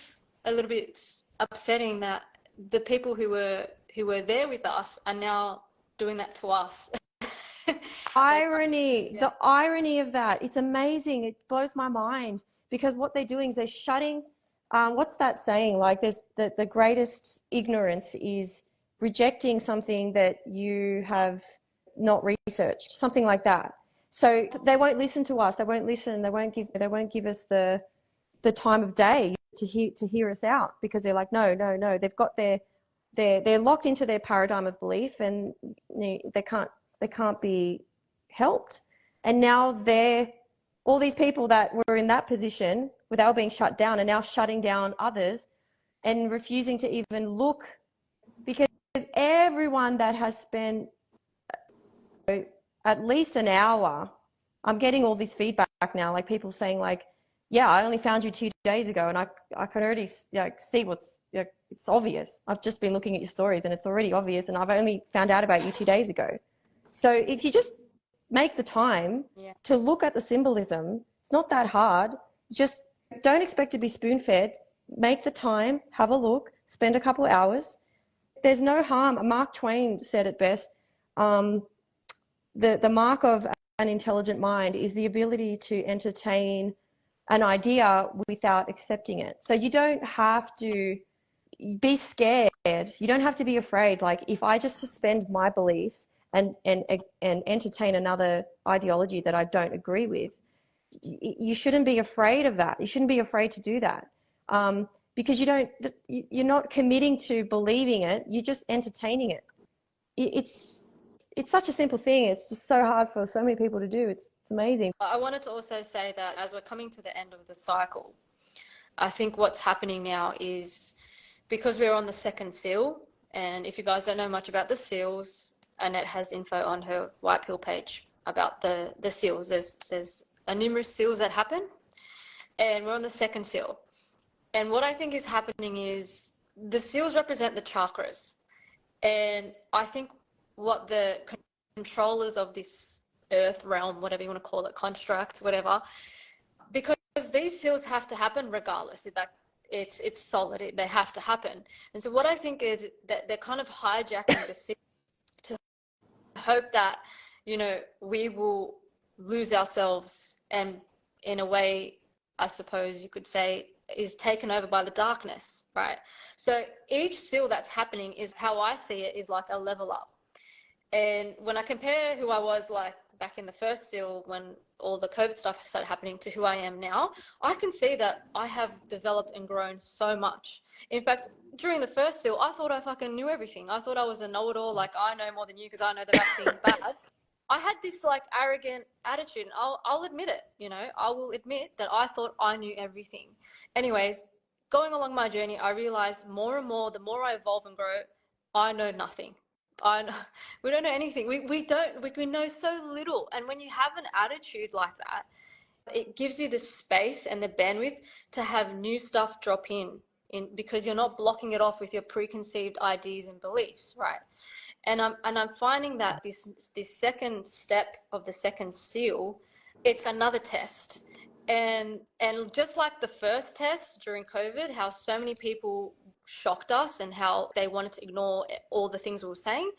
a little bit upsetting that the people who were there with us are now doing that to us. Irony, the irony of that. It's amazing. It blows my mind, because what they're doing is they're shutting, what's that saying? Like there's the greatest ignorance is rejecting something that you have not researched, something like that. So they won't listen to us. They won't listen. They won't give us the time of day to hear us out, because they're like, no. They've got they're locked into their paradigm of belief, and they can't be helped. And now all these people that were in that position without being shut down are now shutting down others and refusing to even look, because everyone that has spent at least an hour, I'm getting all this feedback now, like people saying like, yeah, I only found you 2 days ago, and I can already see what's, it's obvious. I've just been looking at your stories and it's already obvious, and I've only found out about you 2 days ago. So if you just make the time to look at the symbolism, it's not that hard. Just don't expect to be spoon-fed. Make the time, have a look, spend a couple of hours. There's no harm. Mark Twain said it best. The mark of an intelligent mind is the ability to entertain an idea without accepting it. So you don't have to be scared. You don't have to be afraid. Like, if I just suspend my beliefs and entertain another ideology that I don't agree with, you shouldn't be afraid of that. You shouldn't be afraid to do that, because you're not committing to believing it. You're just entertaining it. It's such a simple thing. It's just so hard for so many people to do. It's amazing. I wanted to also say that as we're coming to the end of the cycle, I think what's happening now is, because we're on the second seal, and if you guys don't know much about the seals, Annette has info on her White Pill page about the seals. There's numerous seals that happen, and we're on the second seal. And what I think is happening is the seals represent the chakras. And I think what the controllers of this earth realm, whatever you want to call it, construct, whatever, because these seals have to happen regardless. It's solid. They have to happen. And so what I think is that they're kind of hijacking the seal to hope that, we will lose ourselves, and in a way, I suppose you could say, is taken over by the darkness, right? So each seal that's happening is, how I see it, is like a level up. And when I compare who I was like back in the first seal, when all the COVID stuff started happening, to who I am now, I can see that I have developed and grown so much. In fact, during the first seal, I thought I fucking knew everything. I thought I was a know-it-all, like, I know more than you because I know the vaccine's bad. I had this like arrogant attitude, and I'll admit it, I will admit that I thought I knew everything. Anyways, going along my journey, I realized more and more, the more I evolve and grow, I know nothing. We don't know anything. We know so little. And when you have an attitude like that, it gives you the space and the bandwidth to have new stuff drop in because you're not blocking it off with your preconceived ideas and beliefs, right? And I'm finding that this second step of the second seal, it's another test. And just like the first test during COVID, how so many people shocked us and how they wanted to ignore all the things we were saying,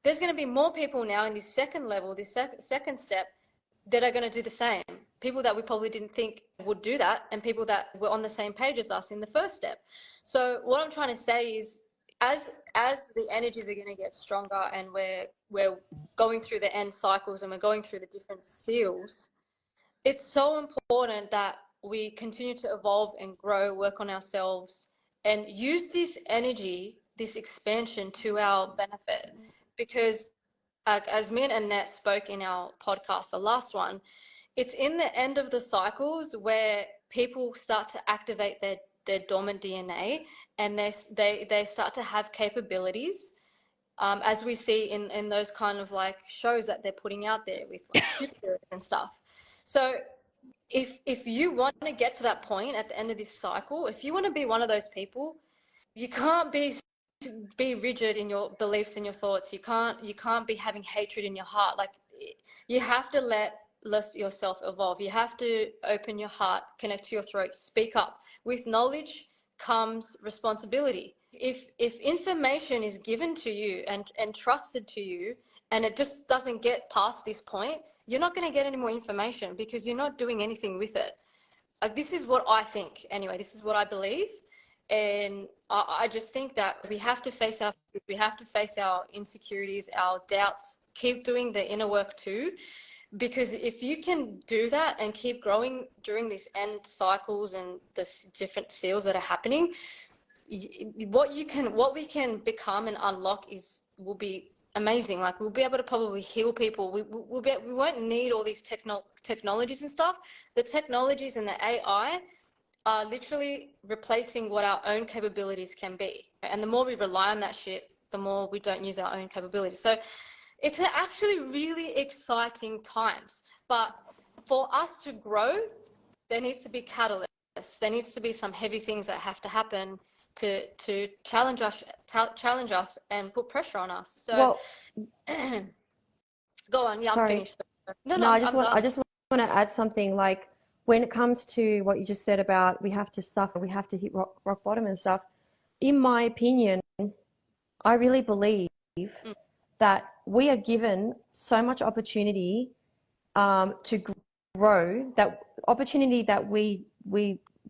there's going to be more people now in this second level, this second step, that are going to do the same. People that we probably didn't think would do that, and people that were on the same page as us in the first step. So what I'm trying to say is, as the energies are going to get stronger, and we're going through the end cycles, and we're going through the different seals, it's so important that we continue to evolve and grow, work on ourselves, and use this energy, this expansion, to our benefit. Because as me and Annette spoke in our podcast, the last one, it's in the end of the cycles where people start to activate their dormant DNA, and they start to have capabilities, as we see in those kind of like shows that they're putting out there with like superheroes and stuff. So if you want to get to that point at the end of this cycle, if you want to be one of those people, you can't be rigid in your beliefs and your thoughts. You can't be having hatred in your heart. Like, you have to let yourself evolve. You have to open your heart, connect to your throat, speak up. With knowledge comes responsibility. If information is given to you and trusted to you, and it just doesn't get past this point, you're not going to get any more information because you're not doing anything with it. Like, this is what I think anyway. This is what I believe. And I just think that we have to face our insecurities, our doubts, keep doing the inner work too. Because if you can do that and keep growing during these end cycles and the different seals that are happening, what we can become and unlock will be amazing. Like, we'll be able to probably heal people. We won't need all these technologies and stuff. The technologies and the AI are literally replacing what our own capabilities can be. And the more we rely on that shit, the more we don't use our own capabilities. So it's actually really exciting times. But for us to grow, there needs to be catalysts. There needs to be some heavy things that have to happen to challenge us and put pressure on us. So Well, go on. Yeah, I'm sorry. finished. No, No, I'm done. I just want to add something. Like when it comes to what you just said about we have to suffer, we have to hit rock bottom and stuff. In my opinion, I really believe that we are given so much opportunity to grow, that opportunity that we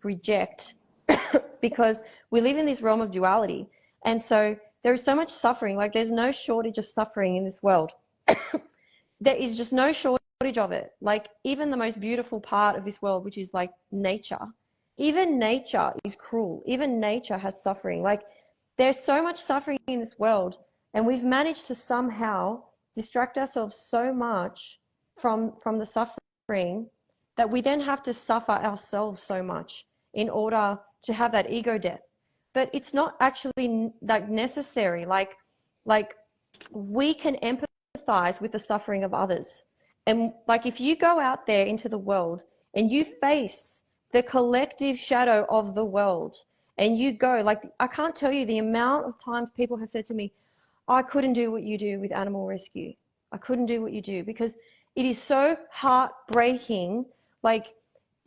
reject because we live in this realm of duality. And so there is so much suffering. Like there's no shortage of suffering in this world. There is just no shortage of it. Like even the most beautiful part of this world, which is like nature, even nature is cruel. Even nature has suffering. Like there's so much suffering in this world, and we've managed to somehow distract ourselves so much from the suffering that we then have to suffer ourselves so much in order to have that ego death. But it's not actually like necessary. Like we can empathize with the suffering of others. And like if you go out there into the world and you face the collective shadow of the world and you go, like I can't tell you the amount of times people have said to me, I couldn't do what you do with animal rescue. I couldn't do what you do because it is so heartbreaking. Like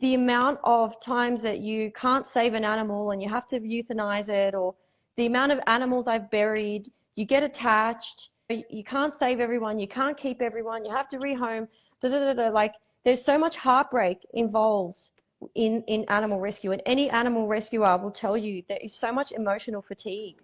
the amount of times that you can't save an animal and you have to euthanize it, or the amount of animals I've buried, you get attached, you can't save everyone, you can't keep everyone, you have to rehome, like there's so much heartbreak involved in animal rescue, and any animal rescuer will tell you there is so much emotion fatigue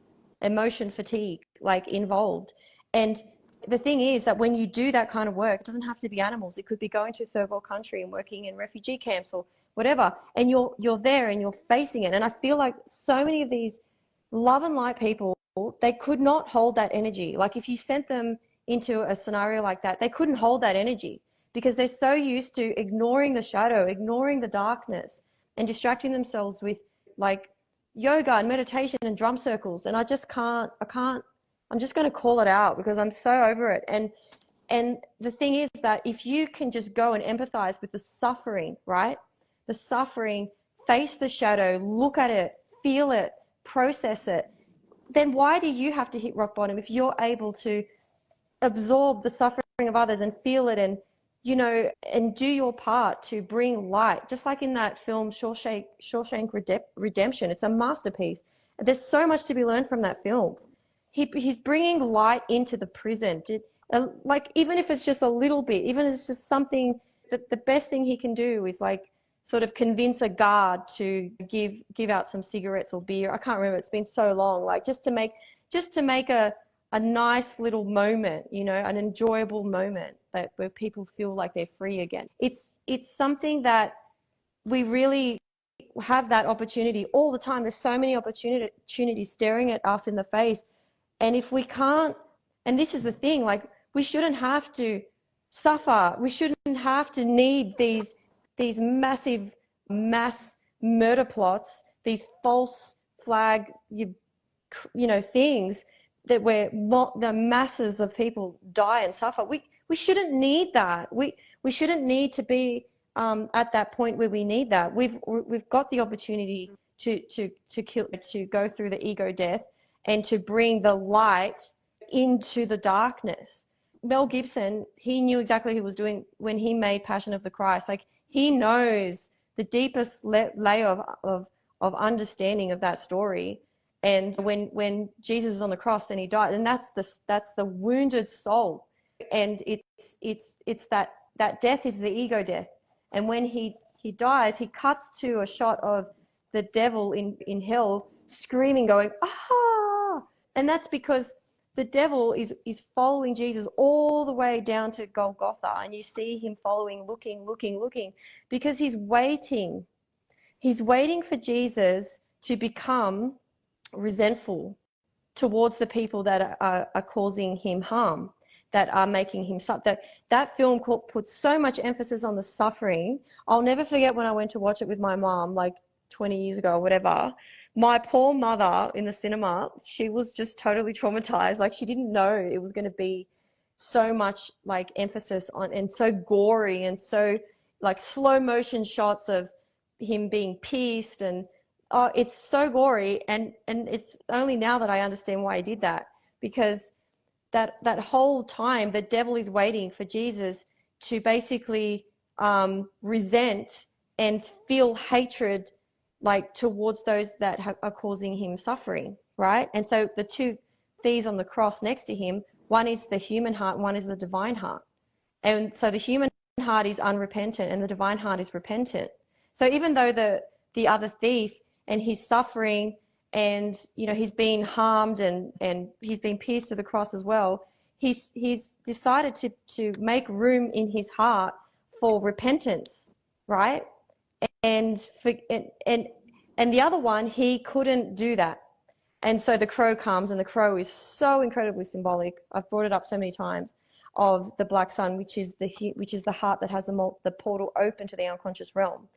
like involved. And the thing is that when you do that kind of work, it doesn't have to be animals. It could be going to a third world country and working in refugee camps or whatever. And you're there and you're facing it. And I feel like so many of these love and light people, they could not hold that energy. Like if you sent them into a scenario like that, they couldn't hold that energy because they're so used to ignoring the shadow, ignoring the darkness, and distracting themselves with like yoga and meditation and drum circles. And I just can't, I'm just going to call it out because I'm so over it. And the thing is that if you can just go and empathize with the suffering, right? The suffering, face the shadow, look at it, feel it, process it, then why do you have to hit rock bottom if you're able to absorb the suffering of others and feel it and, you know, and do your part to bring light? Just like in that film Shawshank Redemption, it's a masterpiece. There's so much to be learned from that film. He's bringing light into the prison. Like even if it's just a little bit, even if it's just something, that the best thing he can do is like sort of convince a guard to give out some cigarettes or beer. I can't remember. It's been so long. Like just to make a nice little moment, you know, an enjoyable moment that where people feel like they're free again. It's something that we really have that opportunity all the time. There's so many opportunities staring at us in the face. And if we can't, and this is the thing, like we shouldn't have to suffer. We shouldn't have to need these massive mass murder plots, these false flag, you know, things that where the masses of people die and suffer. We shouldn't need that. We shouldn't need to be at that point where we need that. We've got the opportunity to go through the ego death and to bring the light into the darkness. Mel Gibson, he knew exactly what he was doing when he made Passion of the Christ. Like he knows the deepest layer of understanding of that story. And when Jesus is on the cross and he died, and that's the wounded soul. And it's that death is the ego death. And when he dies, he cuts to a shot of the devil in hell screaming, going, ah! And that's because the devil is following Jesus all the way down to Golgotha, and you see him following, looking, because he's waiting for Jesus to become resentful towards the people that are causing him harm, that are making him suffer. That film puts so much emphasis on the suffering. I'll never forget when I went to watch it with my mom, like 20 years ago or whatever. My poor mother in the cinema, she was just totally traumatized. Like she didn't know it was going to be so much like emphasis on, and so gory and so like slow motion shots of him being pierced, and oh, it's so gory. And it's only now that I understand why he did that, because that whole time the devil is waiting for Jesus to basically resent and feel hatred, like towards those that are causing him suffering, right? And so the two thieves on the cross next to him, one is the human heart, one is the divine heart. And so the human heart is unrepentant and the divine heart is repentant. So even though the other thief, and he's suffering, and he's been harmed, and he's been pierced to the cross as well, he's decided to make room in his heart for repentance, right? And the other one, he couldn't do that. And so the crow comes, and the crow is so incredibly symbolic. I've brought it up so many times, of the black sun, which is the heart that has the portal open to the unconscious realm.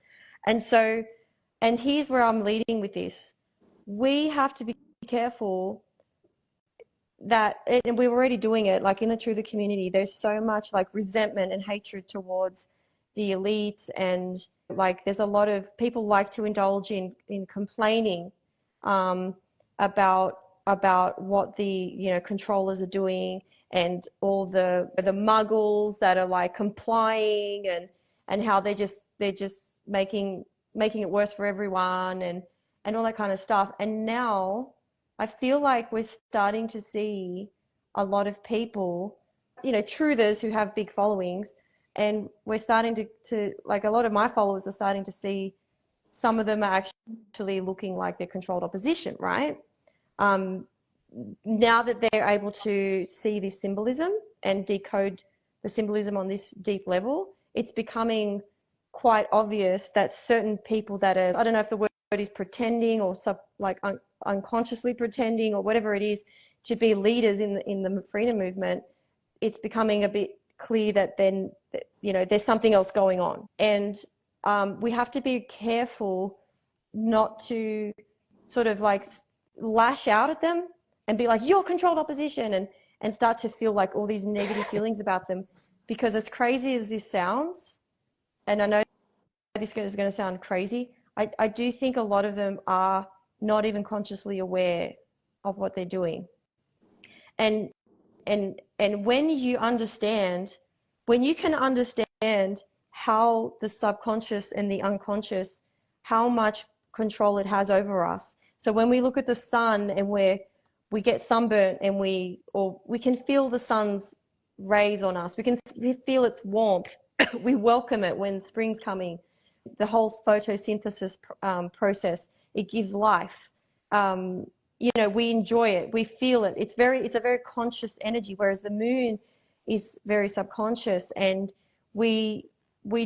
And here's where I'm leading with this. We have to be careful that, and we're already doing it, like in the Truther community, there's so much like resentment and hatred towards the elites, and like there's a lot of people like to indulge in complaining about what the controllers are doing, and all the muggles that are like complying, and how they're just making it worse for everyone, and all that kind of stuff. And now I feel like we're starting to see a lot of people, truthers who have big followings, and we're starting to like, a lot of my followers are starting to see some of them are actually looking like they're controlled opposition, right? Now that they're able to see this symbolism and decode the symbolism on this deep level, it's becoming quite obvious that certain people that are, I don't know if the word is pretending or unconsciously pretending or whatever it is, to be leaders in the freedom movement, it's becoming a bit clear that then, there's something else going on. And we have to be careful not to sort of like lash out at them and be like, you're controlled opposition, and start to feel like all these negative feelings about them. Because as crazy as this sounds, and I know this is going to sound crazy, I do think a lot of them are not even consciously aware of what they're doing. And when you can understand how the subconscious and the unconscious, how much control it has over us. So when we look at the sun and we get sunburnt, and we can feel the sun's rays on us, we feel its warmth, we welcome it when spring's coming. The whole photosynthesis process, it gives life. We enjoy it, we feel it. It's a very conscious energy, whereas the moon is very subconscious, and we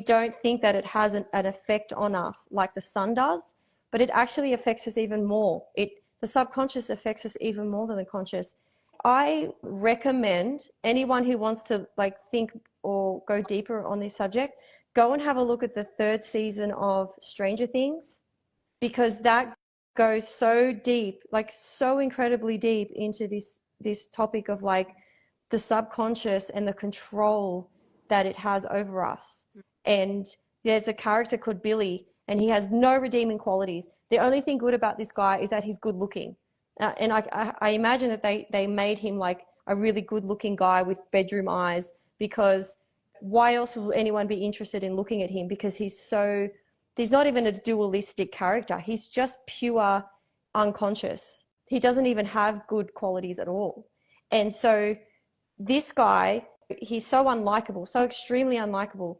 don't think that it has an effect on us like the sun does, but it actually affects us even more. The subconscious affects us even more than the conscious. I recommend anyone who wants to like think or go deeper on this subject, go and have a look at the 3rd season of Stranger Things, because that goes so deep, like so incredibly deep into this topic of like the subconscious and the control that it has over us. And there's a character called Billy, and he has no redeeming qualities. The only thing good about this guy is that he's good looking. And I imagine that they made him like a really good looking guy with bedroom eyes, because why else would anyone be interested in looking at him? Because he's not even a dualistic character. He's just pure unconscious. He doesn't even have good qualities at all. And so this guy, he's so unlikable, so extremely unlikable.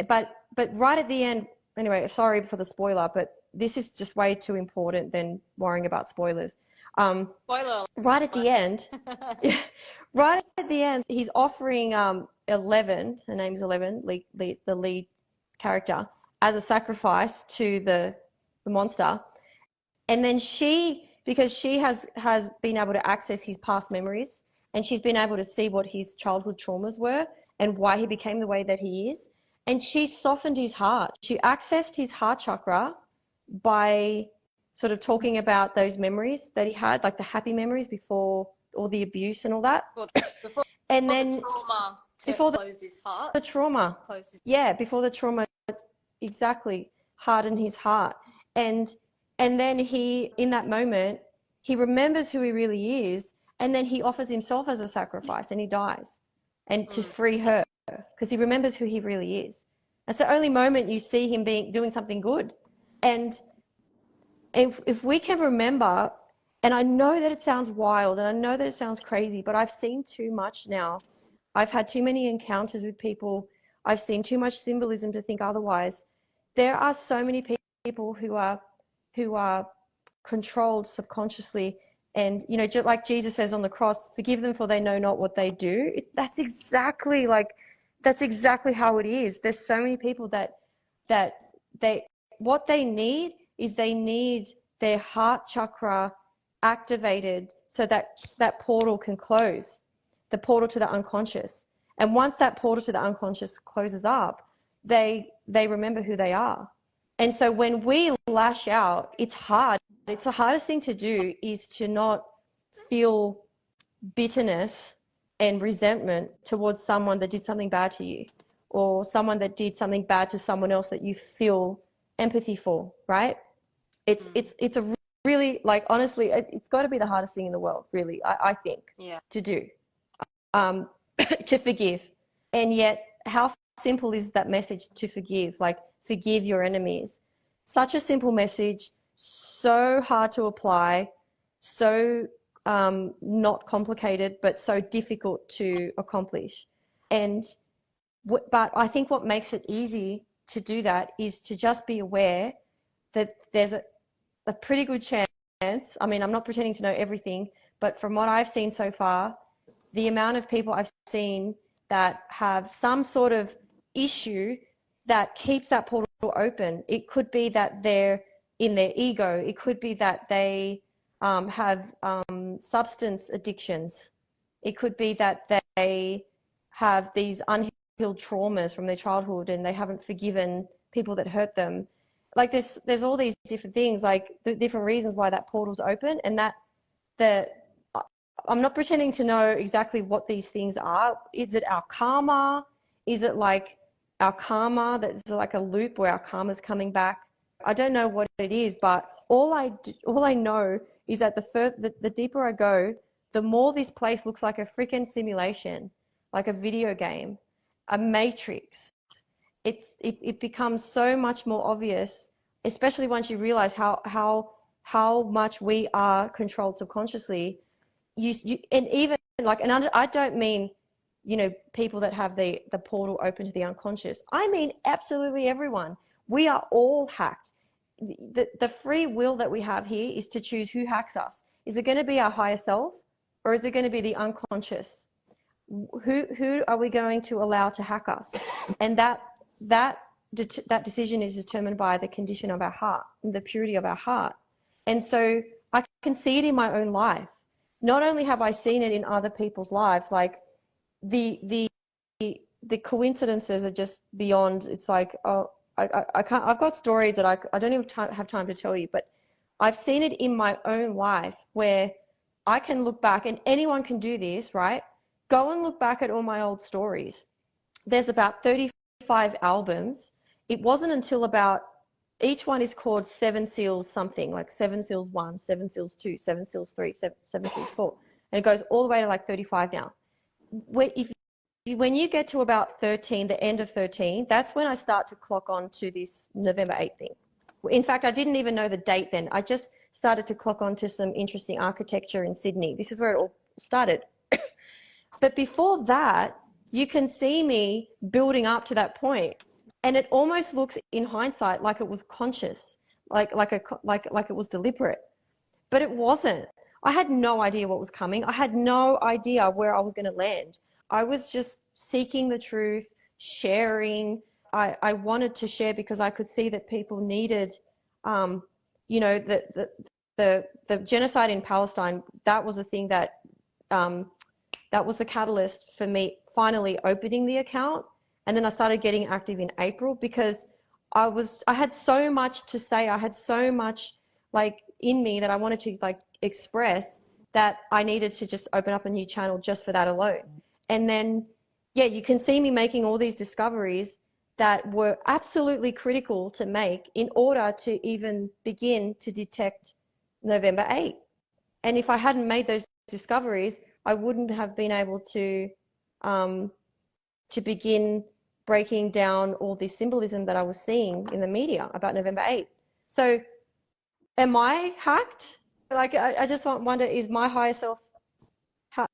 But right at the end, anyway, sorry for the spoiler, but this is just way too important than worrying about spoilers. Spoiler. Right at the end, right at the end, he's offering 11, her name's 11, the lead character, as a sacrifice to the monster. And then because she has been able to access his past memories, and she's been able to see what his childhood traumas were and why he became the way that he is. And she softened his heart. She accessed his heart chakra by sort of talking about those memories that he had, like the happy memories before all the abuse and all that. Before and then the trauma before closed his heart. the trauma. Closed his... Yeah, before the trauma exactly harden his heart. And then he, in that moment, he remembers who he really is, and then he offers himself as a sacrifice and he dies, and to free her, because he remembers who he really is. That's the only moment you see him doing something good. And if we can remember, and I know that it sounds wild and I know that it sounds crazy, but I've seen too much now. I've had too many encounters with people. I've seen too much symbolism to think otherwise. There are so many people who are controlled subconsciously, and just like Jesus says on the cross, forgive them for they know not what they do. That's exactly how it is. There's so many people that what they need is they need their heart chakra activated so that portal can close, the portal to the unconscious. And once that portal to the unconscious closes up, they remember who they are. And so when we lash out, it's hard. It's the hardest thing to do, is to not feel bitterness and resentment towards someone that did something bad to you, or someone that did something bad to someone else that you feel empathy for, right? It's a really, like, honestly, it's got to be the hardest thing in the world, really, I think, to do, to forgive. And yet, how simple is that message, to forgive? Like, forgive your enemies. Such a simple message, so hard to apply, so not complicated, but so difficult to accomplish. But I think what makes it easy to do that is to just be aware that there's a pretty good chance. I mean, I'm not pretending to know everything, but from what I've seen so far, the amount of people I've seen that have some sort of issue that keeps that portal open. It could be that they're in their ego. It could be that they have substance addictions. It could be that they have these unhealed traumas from their childhood and they haven't forgiven people that hurt them. Like, there's all these different things, like the different reasons why that portal's open, and I'm not pretending to know exactly what these things are. Is it our karma? Is it like our karma that's like a loop where our karma's coming back? I don't know what it is, but all I know is that the deeper I go, the more this place looks like a freaking simulation, like a video game, a matrix. It becomes so much more obvious, especially once you realize how much we are controlled subconsciously. And even like, and I don't mean, people that have the portal open to the unconscious. I mean absolutely everyone. We are all hacked. The free will that we have here is to choose who hacks us. Is it going to be our higher self, or is it going to be the unconscious? Who are we going to allow to hack us? And that decision is determined by the condition of our heart and the purity of our heart. And so I can see it in my own life. Not only have I seen it in other people's lives, like the coincidences are just beyond. It's like, oh, I can't. I've got stories that I don't even have time to tell you, but I've seen it in my own life where I can look back, and anyone can do this, right? Go and look back at all my old stories. There's about 35 albums. It wasn't until about, each one is called Seven Seals something, like Seven Seals 1, Seven Seals 2, Seven Seals 3, Seven Seals 4. And it goes all the way to like 35 now. When you get to about 13, the end of 13, that's when I start to clock on to this November 8th thing. In fact, I didn't even know the date then. I just started to clock on to some interesting architecture in Sydney. This is where it all started. But before that, you can see me building up to that point. And it almost looks, in hindsight, like it was conscious, like it was deliberate. But it wasn't. I had no idea what was coming. I had no idea where I was going to land. I was just seeking the truth, sharing. I wanted to share because I could see that people needed, the genocide in Palestine. That was a thing that was the catalyst for me finally opening the account. And then I started getting active in April because I had so much to say. I had so much like in me that I wanted to like express, that I needed to just open up a new channel just for that alone. And then, yeah, you can see me making all these discoveries. that were absolutely critical to make in order to even begin to detect November 8. And if I hadn't made those discoveries, I wouldn't have been able to begin breaking down all this symbolism that I was seeing in the media about November 8. So am I hacked? Like, I just wonder, is my higher self,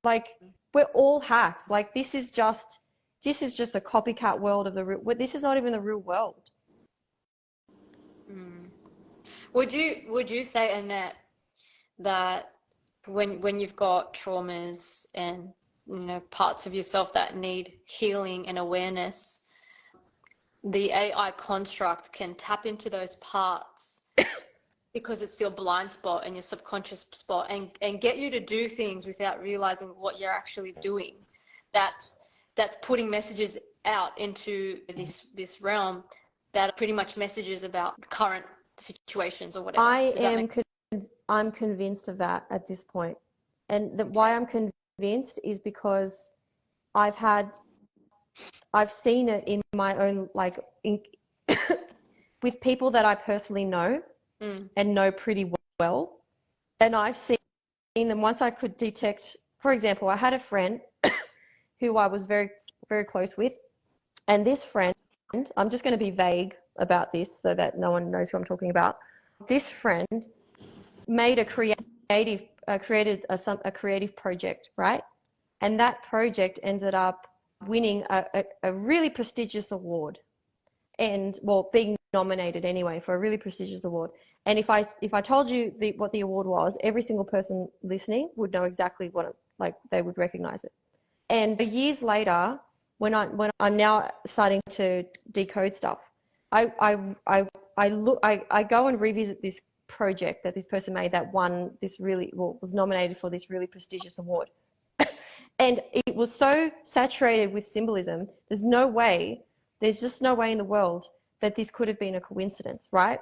like, we're all hacked. Like, this is just a copycat world of the real, this is not even the real world. Mm. Would you say, Annette, that when you've got traumas and parts of yourself that need healing and awareness, the AI construct can tap into those parts because it's your blind spot and your subconscious spot, and get you to do things without realizing what you're actually doing. That's putting messages out into this realm that are pretty much messages about current situations or whatever. I'm convinced of that at this point. And why I'm convinced is because I've seen it in my own, like, with people that I personally know and know pretty well. And I've seen them once I could detect, for example, I had a friend who I was very, very close with. And this friend, I'm just going to be vague about this so that no one knows who I'm talking about. This friend made created a creative project, right? And that project ended up winning a really prestigious award, and being nominated anyway for a really prestigious award. And if I told you what the award was, every single person listening would know exactly what they would recognize it. And years later, when I'm now starting to decode stuff, I go and revisit this project that this person made that won this was nominated for this really prestigious award. And it was so saturated with symbolism, there's just no way in the world that this could have been a coincidence, right?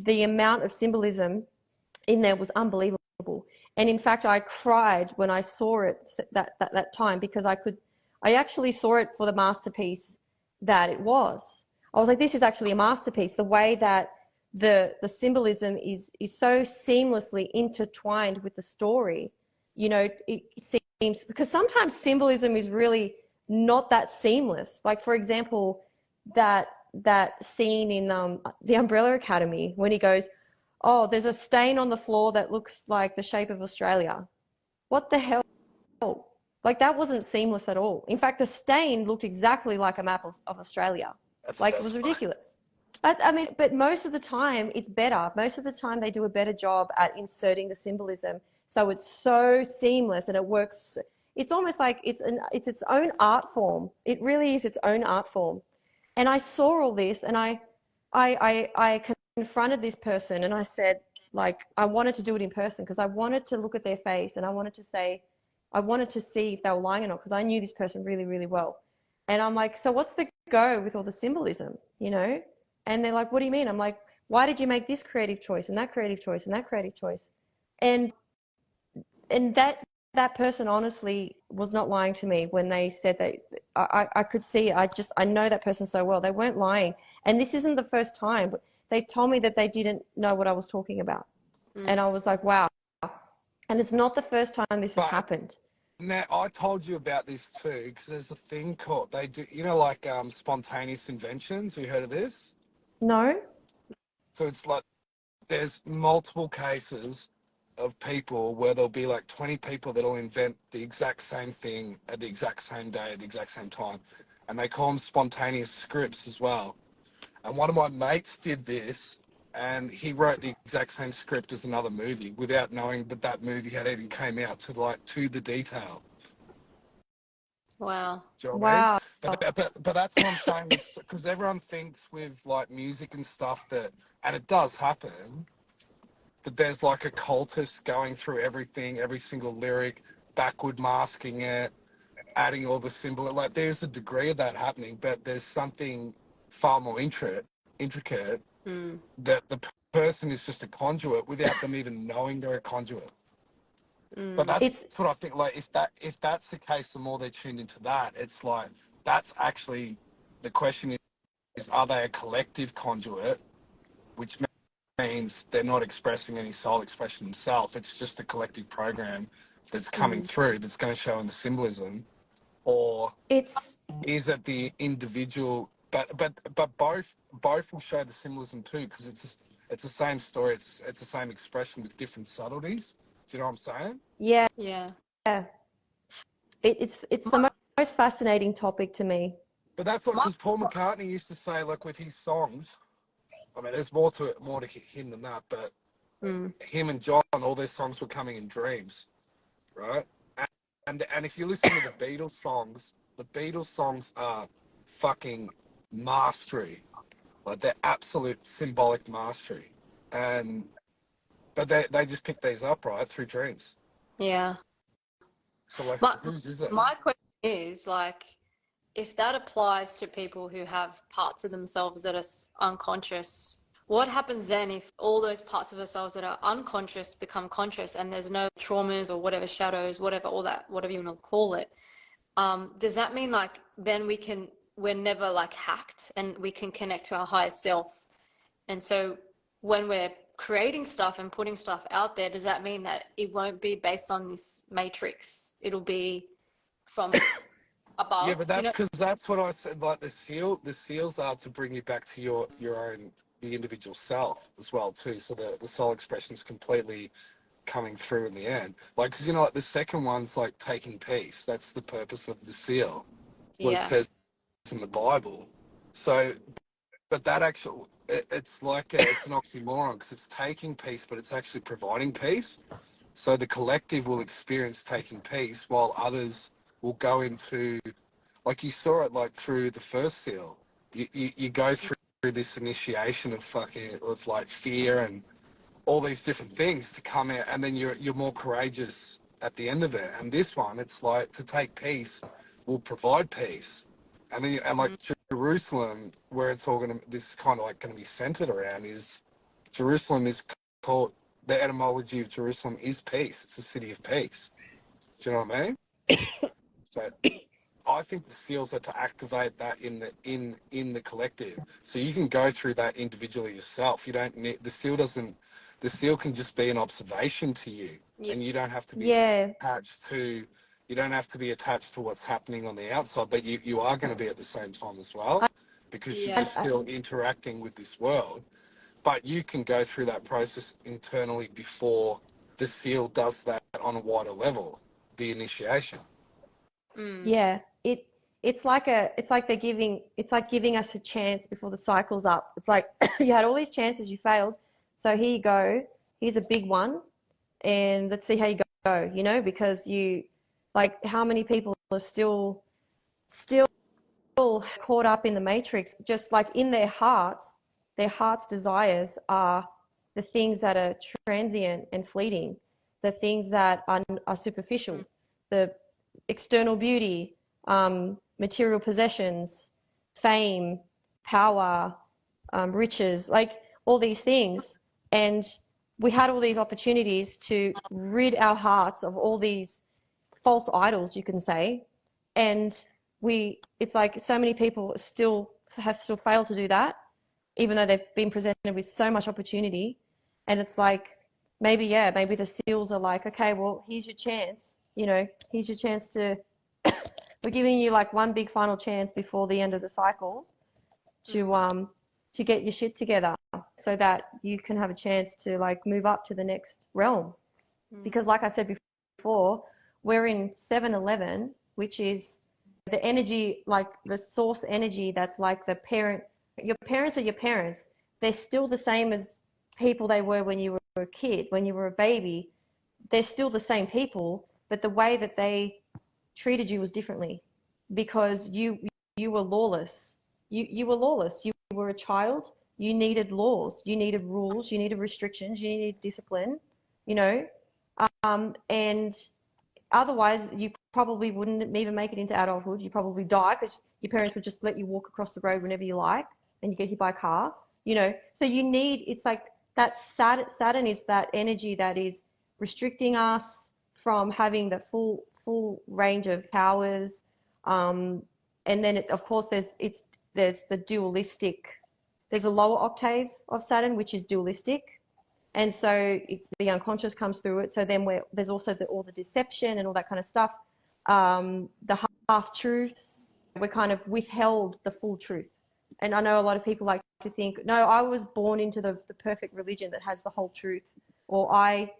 The amount of symbolism in there was unbelievable. And in fact, I cried when I saw it that time, because I actually saw it for the masterpiece that it was. I was like, this is actually a masterpiece. The way that the symbolism is so seamlessly intertwined with the story. It seems, because sometimes symbolism is really not that seamless. Like, for example, that scene in the Umbrella Academy when he goes, oh, there's a stain on the floor that looks like the shape of Australia. What the hell? Like, that wasn't seamless at all. In fact, the stain looked exactly like a map of Australia. It was ridiculous. But most of the time it's better. Most of the time they do a better job at inserting the symbolism, so it's so seamless and it works. It's almost like it's its own art form. It really is its own art form. And I saw all this, and I confronted this person, and I said, like, I wanted to do it in person because I wanted to look at their face, and I wanted to see if they were lying or not, because I knew this person really, really well. And I'm like, so what's the go with all the symbolism, And they're like, what do you mean? I'm like, why did you make this creative choice and that creative choice and that creative choice? And that person honestly was not lying to me when they said that. I could see, I know that person so well. They weren't lying. And this isn't the first time, but they told me that they didn't know what I was talking about. And I was like, wow. And it's not the first time this has happened. Now, I told you about this too, because there's a thing called, they do, like spontaneous inventions. Have you heard of this? No. So it's like, there's multiple cases of people where there'll be like 20 people that'll invent the exact same thing at the exact same day, at the exact same time. And they call them spontaneous scripts as well. And one of my mates did this, and he wrote the exact same script as another movie without knowing that movie had even came out to the detail. Wow. Do you know what I mean? Wow. But that's what I'm saying, because everyone thinks with like music and stuff and it does happen, that there's like a cultist going through everything, every single lyric, backward masking it, adding all the symbol. Like, there's a degree of that happening, but there's something far more intricate that the person is just a conduit without them even knowing they're a conduit. But that's what I think. Like, if that's the case, the more they're tuned into that, it's like, that's actually the question are they a collective conduit, which means they're not expressing any soul expression themselves. It's just a collective program that's coming through that's going to show in the symbolism, or It's is it the individual? But both will show the symbolism too, because it's the same story. It's the same expression with different subtleties. Do you know what I'm saying? yeah, Yeah. it's the most fascinating topic to me. But that's what, My, because Paul McCartney used to say, like with his songs. I mean, there's more to it, more to him than that. But him and John, all their songs were coming in dreams, right? And if you listen to the Beatles songs are fucking mastery, like they're absolute symbolic mastery. And but they just pick these up right through dreams. yeah. So like, But whose is it? my question is like, if that applies to people who have parts of themselves that are unconscious, what happens then if all those parts of ourselves that are unconscious become conscious and there's no traumas or whatever, shadows, whatever, all that, whatever you want to call it? Does that mean like then we're never like hacked and we can connect to our higher self? And so when we're creating stuff and putting stuff out there, does that mean that it won't be based on this matrix? It'll be from above? Yeah, but that's because that's what I said. Like the seals are to bring you back to your own, the individual self as well too. So the soul expression is completely coming through in the end. Like, because like the second one's like taking peace. That's the purpose of the seal. It's what it Yeah. says in the Bible. So, but that actual, it's like it's an oxymoron because it's taking peace, but it's actually providing peace. So the collective will experience taking peace while others will go into, like you saw it like through the first seal. You go through this initiation of like fear and all these different things to come out, and then you're more courageous at the end of it. And this one, it's like to take peace will provide peace, and then like Jerusalem, where it's all this is kind of like going to be centered around is Jerusalem is called, the etymology of Jerusalem is peace. It's a city of peace. Do you know what I mean? So I think the seals are to activate that in the collective. So you can go through that individually yourself. You don't need the seal can just be an observation to you, and you don't have to be attached to what's happening on the outside, but you are going to be at the same time as well, because you're still interacting with this world. But you can go through that process internally before the seal does that on a wider level, the initiation. Yeah, it's like giving us a chance before the cycle's up. It's like you had all these chances, you failed, so here you go. Here's a big one, and let's see how you go. You know, because like how many people are still caught up in the matrix, just like in their hearts desires are the things that are transient and fleeting, the things that are superficial, the external beauty, material possessions, fame, power, riches, like all these things. And we had all these opportunities to rid our hearts of all these false idols, you can say. And it's like so many people still failed to do that, even though they've been presented with so much opportunity. And it's like, maybe the seals are like, okay, well, here's your chance. Here's your chance we're giving you like one big final chance before the end of the cycle to get your shit together so that you can have a chance to like move up to the next realm. Because like I said before, we're in 7-11, which is the energy, like the source energy that's like the parent. Your parents are your parents. They're still the same as people they were when you were a kid, when you were a baby. They're still the same people, but the way that they treated you was differently because you were lawless. You were lawless. You were a child. You needed laws. You needed rules. You needed restrictions. You needed discipline, and otherwise you probably wouldn't even make it into adulthood. You probably die because your parents would just let you walk across the road whenever you like and you get hit by a car, So it's like that Saturn is that energy that is restricting us from having the full range of powers. And then of course it's there's the dualistic, there's a lower octave of Saturn, which is dualistic. And so the unconscious comes through it. So then there's also all the deception and all that kind of stuff. The half-truths, we're kind of withheld the full truth. And I know a lot of people like to think, no, I was born into the perfect religion that has the whole truth. Or I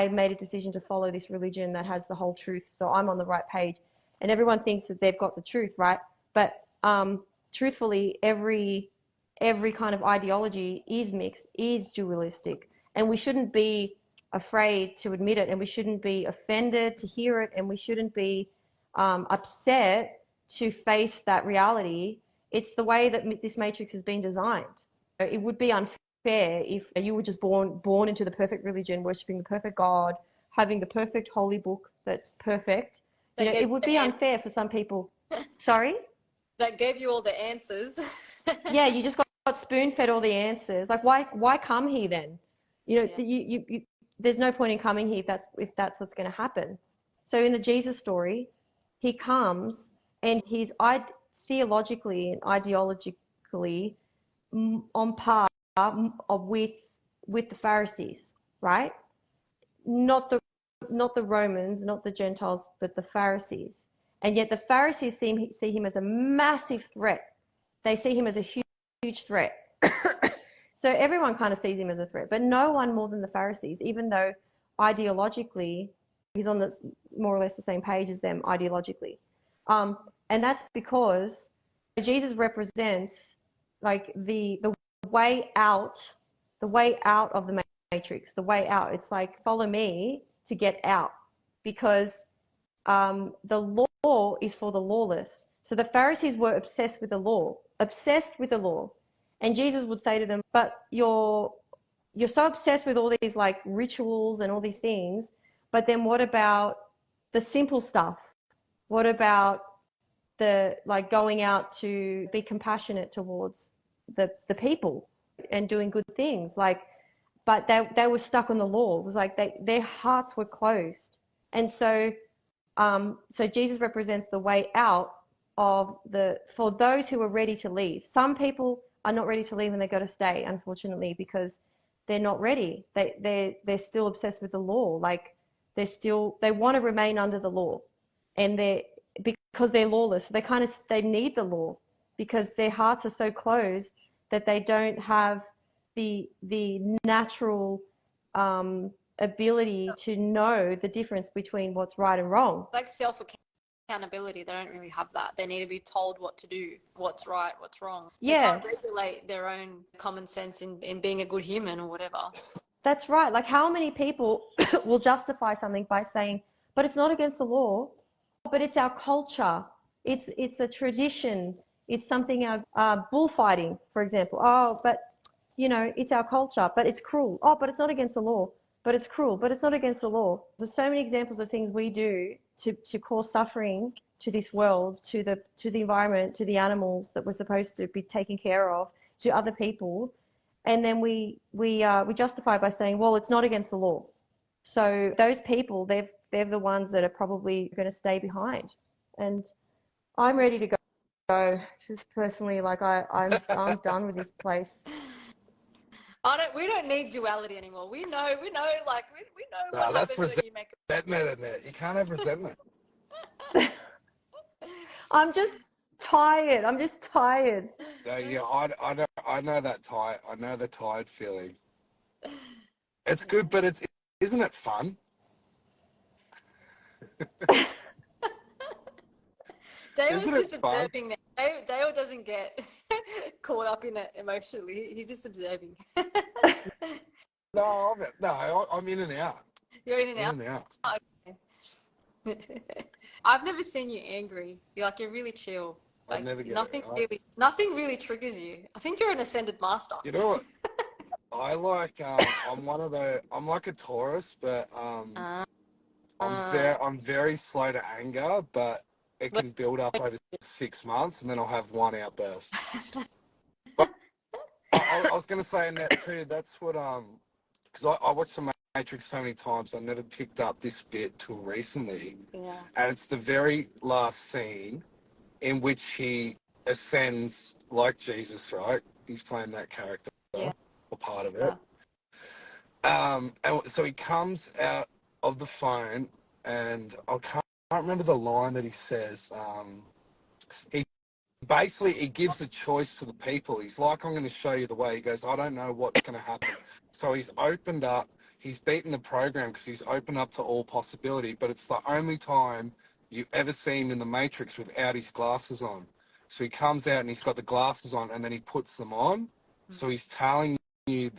made a decision to follow this religion that has the whole truth, so I'm on the right page. And everyone thinks that they've got the truth, right? But truthfully, every kind of ideology is mixed, is dualistic. And we shouldn't be afraid to admit it, and we shouldn't be offended to hear it, and we shouldn't be upset to face that reality. It's the way that this matrix has been designed. It would be unfair if you were just born into the perfect religion, worshipping the perfect God, having the perfect holy book that's perfect. You know, it would be unfair for some people. Sorry? That gave you all the answers. Yeah, you just got spoon-fed all the answers. Like, why come here then? You know, you there's no point in coming here if that's what's going to happen. So in the Jesus story, he comes and he's theologically and ideologically on par with the Pharisees, right? Not the Romans, not the Gentiles, but the Pharisees. And yet the Pharisees see him as a massive threat. They see him as a huge threat. So everyone kind of sees him as a threat, but no one more than the Pharisees, even though ideologically he's on the more or less the same page as them ideologically. And that's because Jesus represents like the way out of the matrix, the way out. It's like, follow me to get out, because the law is for the lawless. So the Pharisees were obsessed with the law. And Jesus would say to them, but you're so obsessed with all these like rituals and all these things, but then what about the simple stuff? What about the like going out to be compassionate towards the people and doing good things? Like, but they were stuck on the law. It was like their hearts were closed. And so so Jesus represents the way out for those who are ready to leave. Some people are not ready to leave and they got to stay, unfortunately, because they're not ready. They're still obsessed with the law. Like they want to remain under the law, and because they're lawless, they need the law because their hearts are so closed that they don't have the natural ability to know the difference between what's right and wrong. Like self-accountability, they don't really have that. They need to be told what to do, what's right, what's wrong. Yeah. They can't regulate their own common sense in being a good human or whatever. That's right. Like, how many people will justify something by saying, but it's not against the law, but it's our culture. It's a tradition. It's something bullfighting, for example. Oh, but you know, it's our culture, but it's cruel. Oh, but it's not against the law, but it's cruel, but it's not against the law. There's so many examples of things we do to cause suffering to this world, to the environment, to the animals that we're supposed to be taking care of, to other people, and then we justify by saying, well, it's not against the law. So those people, they're the ones that are probably going to stay behind. And I'm ready to go. Just personally, like I'm done with this place. We don't need duality anymore. We know, like, we know what that's happens when you make resentment, Annette. You can't have resentment. I'm just tired. Yeah, I know that tired. I know the tired feeling. It's good, but isn't it fun? Dale's just observing now. Dale doesn't get caught up in it emotionally. He's just observing. No, I'm in and out. You're in and out? Okay. I've never seen you angry. You're really chill. Like, I never get nothing really triggers you. I think you're an ascended master. You know what? I like I'm like a Taurus, but I'm very slow to anger, but it can build up over 6 months, and then I'll have one outburst. But I was going to say, Annette, too, that's what because I watched the Matrix so many times, I never picked up this bit till recently. Yeah. And it's the very last scene in which he ascends like Jesus, right? He's playing that character, Yeah. or part of it. And so he comes out of the phone, and I can't remember the line that he says. He basically he gives a choice to the people. He's like, I'm going to show you the way. He goes, I don't know what's going to happen. So he's opened up. He's beaten the program because he's opened up to all possibility. But it's the only time you ever see him in the Matrix without his glasses on. So he comes out and he's got the glasses on, and then he puts them on. So he's telling you,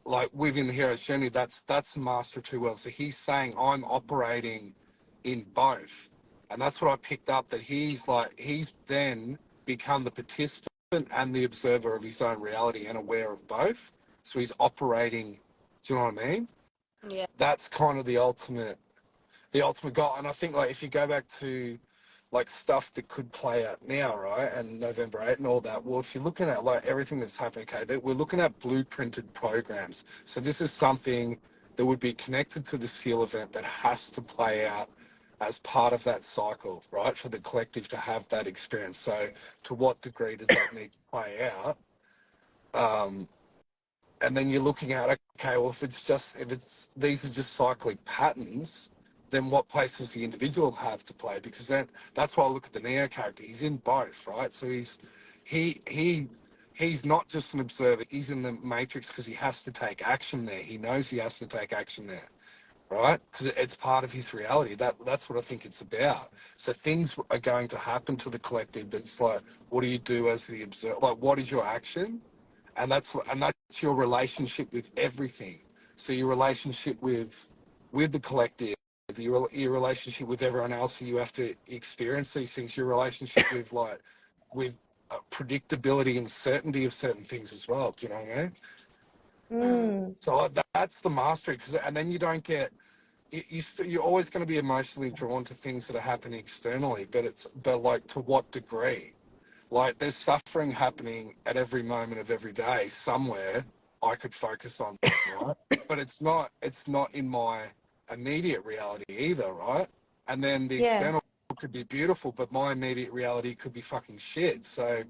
like within the hero's journey, that's the master of two worlds. So he's saying, I'm operating in both. And that's what I picked up, that he's then become the participant and the observer of his own reality and aware of both. So he's operating, do you know what I mean? Yeah. That's kind of the ultimate goal. And I think, like, if you go back to like stuff that could play out now, right, and November 8 and all that, well, if you're looking at like everything that's happening, okay, we're looking at blueprinted programs. So this is something that would be connected to the SEAL event that has to play out as part of that cycle, right, for the collective to have that experience. So to what degree does that need to play out? And then you're looking at, okay, well, if these are just cyclic patterns, then what place does the individual have to play? Because that's why I look at the Neo character. He's in both, right? So he's not just an observer. He's in the Matrix because he has to take action there. He knows he has to take action there, right? Because it's part of his reality. That's what I think it's about. So things are going to happen to the collective, but it's like, what do you do as the observer? Like, what is your action? And that's your relationship with everything. So your relationship with the collective, your relationship with everyone else who you have to experience these things, your relationship with predictability and certainty of certain things as well. Do you know what I mean? So that's the mastery, and then you don't get you're always going to be emotionally drawn to things that are happening externally, but like, to what degree? Like, there's suffering happening at every moment of every day somewhere I could focus on, right? But it's not in my immediate reality either, right? And then the Yeah. external could be beautiful, but my immediate reality could be fucking shit. So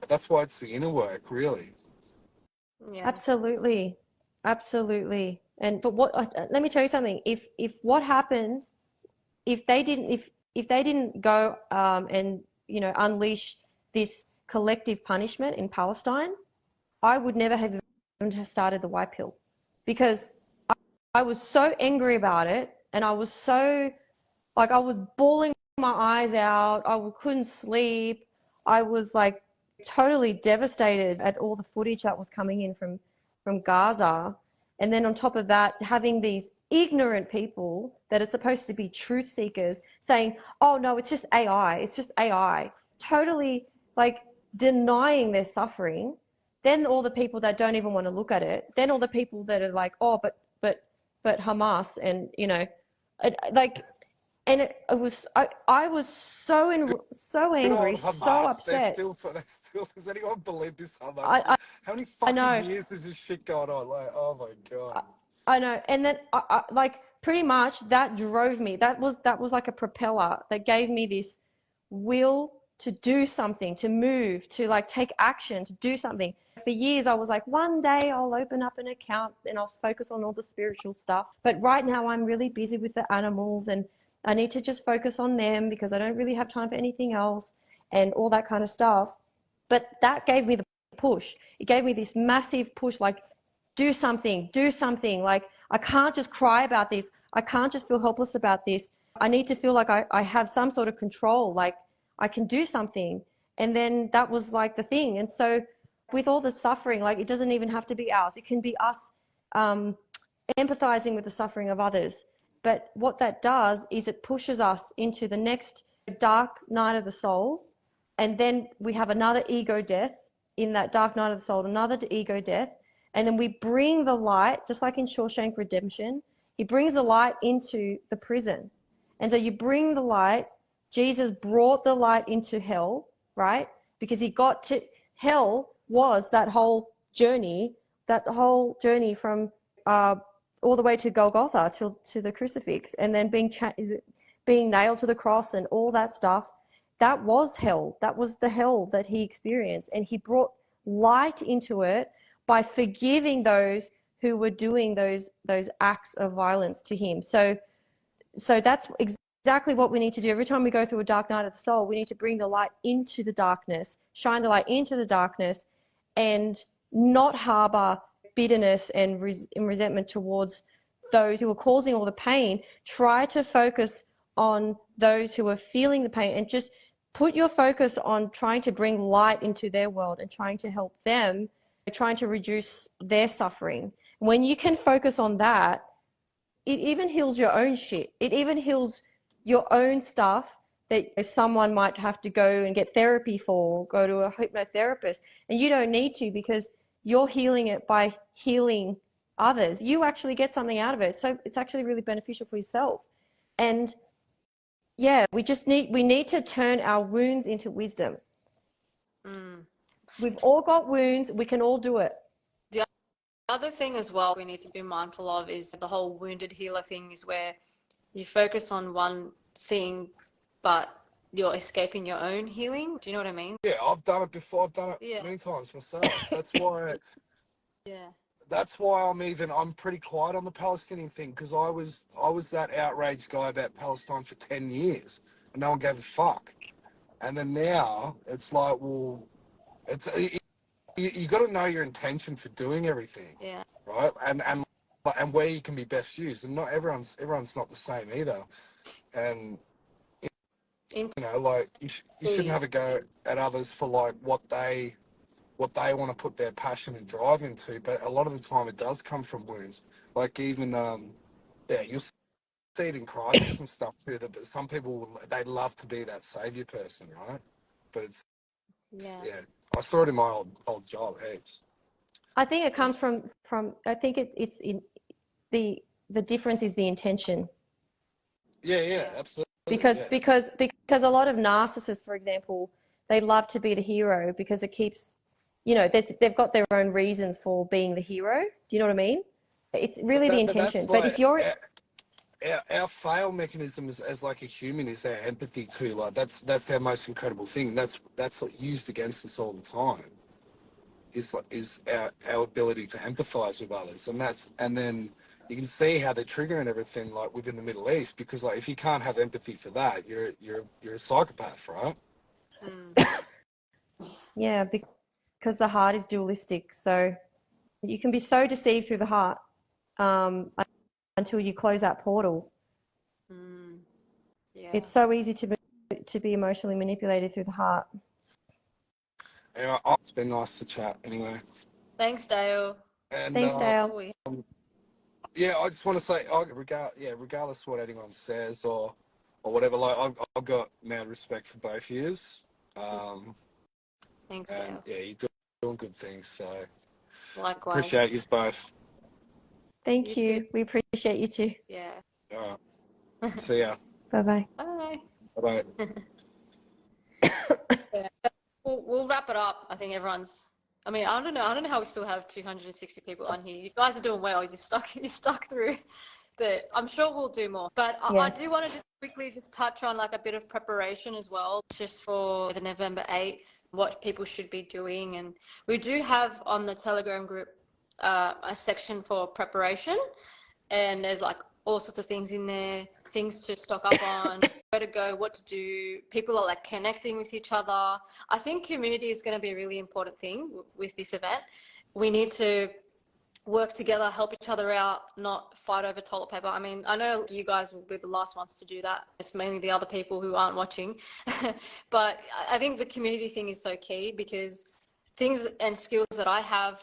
that's why it's the inner work, really. Yeah. Absolutely. Absolutely. And but let me tell you something. If what happened, if they didn't go and unleash this collective punishment in Palestine, I would never have even started the White Pill, because I was so angry about it, and I was so, like, I was bawling my eyes out. I couldn't sleep. I was like totally devastated at all the footage that was coming in from Gaza. And then on top of that, having these ignorant people that are supposed to be truth seekers saying, oh no, it's just AI. It's just AI. Totally, like, denying their suffering. Then all the people that don't even want to look at it. Then all the people that are like, oh, but Hamas, and like, and it was, I was so Good old angry, so Hamas. upset. Does anyone believe this Hamas? I How many I know. fucking years is this shit going on? Like, oh my God. I know. And then like, pretty much that drove me. That was like a propeller that gave me this will to do something, to move, to like take action, to do something. For years I was like, one day I'll open up an account and I'll focus on all the spiritual stuff. But right now I'm really busy with the animals, and I need to just focus on them because I don't really have time for anything else and all that kind of stuff. But that gave me the push. It gave me this massive push, like, do something. Like, I can't just cry about this. I can't just feel helpless about this. I need to feel like I have some sort of control, like I can do something. And then that was like the thing. And so with all the suffering, like, it doesn't even have to be ours. It can be us empathizing with the suffering of others. But what that does is it pushes us into the next dark night of the soul. And then we have another ego death in that dark night of the soul, another ego death. And then we bring the light, just like in Shawshank Redemption, he brings the light into the prison. And so you bring the light. Jesus brought the light into hell, right? Because he got to hell was that whole journey from all the way to Golgotha, to the crucifix, and then being nailed to the cross and all that stuff. that was hell. That was the hell that he experienced. And he brought light into it by forgiving those who were doing those acts of violence to him. So that's exactly what we need to do. Every time we go through a dark night of the soul, we need to bring the light into the darkness, shine the light into the darkness, and not harbor bitterness and resentment towards those who are causing all the pain. Try to focus on those who are feeling the pain, and just put your focus on trying to bring light into their world and trying to help them, trying to reduce their suffering. When you can focus on that, it even heals your own shit. It even heals your own stuff that someone might have to go and get therapy for, go to a hypnotherapist, and you don't need to, because you're healing it by healing others. You actually get something out of it. So it's actually really beneficial for yourself. And yeah, we need to turn our wounds into wisdom. We've all got wounds. We can all do it. The other thing as well we need to be mindful of is the whole wounded healer thing, is where you focus on one thing, but you're escaping your own healing. Do you know what I mean? Yeah, I've done it before. I've done it many times myself. That's why. Yeah. That's why I'm pretty quiet on the Palestinian thing, because I was that outraged guy about Palestine for 10 years and no one gave a fuck. And then now it's like, well, you got to know your intention for doing everything. Yeah. Right? And where you can be best used, and not everyone's not the same either. And you know, like you shouldn't have a go at others for like what they want to put their passion and drive into, but a lot of the time it does come from wounds. Like even you'll see it in crisis and stuff too. That some people, they love to be that savior person, right? But it's I saw it in my old job heaps. I think it comes from I think it's in the difference is the intention. Yeah, absolutely. Because a lot of narcissists, for example, they love to be the hero because it keeps, you know, they've got their own reasons for being the hero. Do you know what I mean? It's really the intention. But if you're our fail mechanism as like a human is our empathy too. Like that's our most incredible thing. That's used against us all the time. Is our ability to empathize with others, and then you can see how they're triggering everything like within the Middle East, because like if you can't have empathy for that, you're a psychopath, right? Yeah, because the heart is dualistic. So you can be so deceived through the heart until you close that portal. Yeah. It's so easy to be emotionally manipulated through the heart. Anyway, it's been nice to chat anyway. Thanks, Dale. And, thanks, Dale. Yeah, I just want to say, regardless of what anyone says or whatever, like I've got mad respect for both yous. Thanks, and Dale. Yeah, you're doing good things, so likewise. Appreciate you both. Thank you. We appreciate you too. Yeah. All right. See ya. Bye-bye. Bye. Bye-bye. Yeah. We'll wrap it up. I think I don't know how we still have 260 people on here. You guys are doing well. You're stuck through. But I'm sure we'll do more. But Yeah. I do want to just quickly touch on like a bit of preparation as well, just for the November 8th, what people should be doing. And we do have on the Telegram group a section for preparation, and there's like all sorts of things in there, things to stock up on, where to go, what to do. People are like connecting with each other. I think community is going to be a really important thing with this event. We need to work together, help each other out, not fight over toilet paper. I mean, I know you guys will be the last ones to do that. It's mainly the other people who aren't watching. But I think the community thing is so key, because things and skills that I have,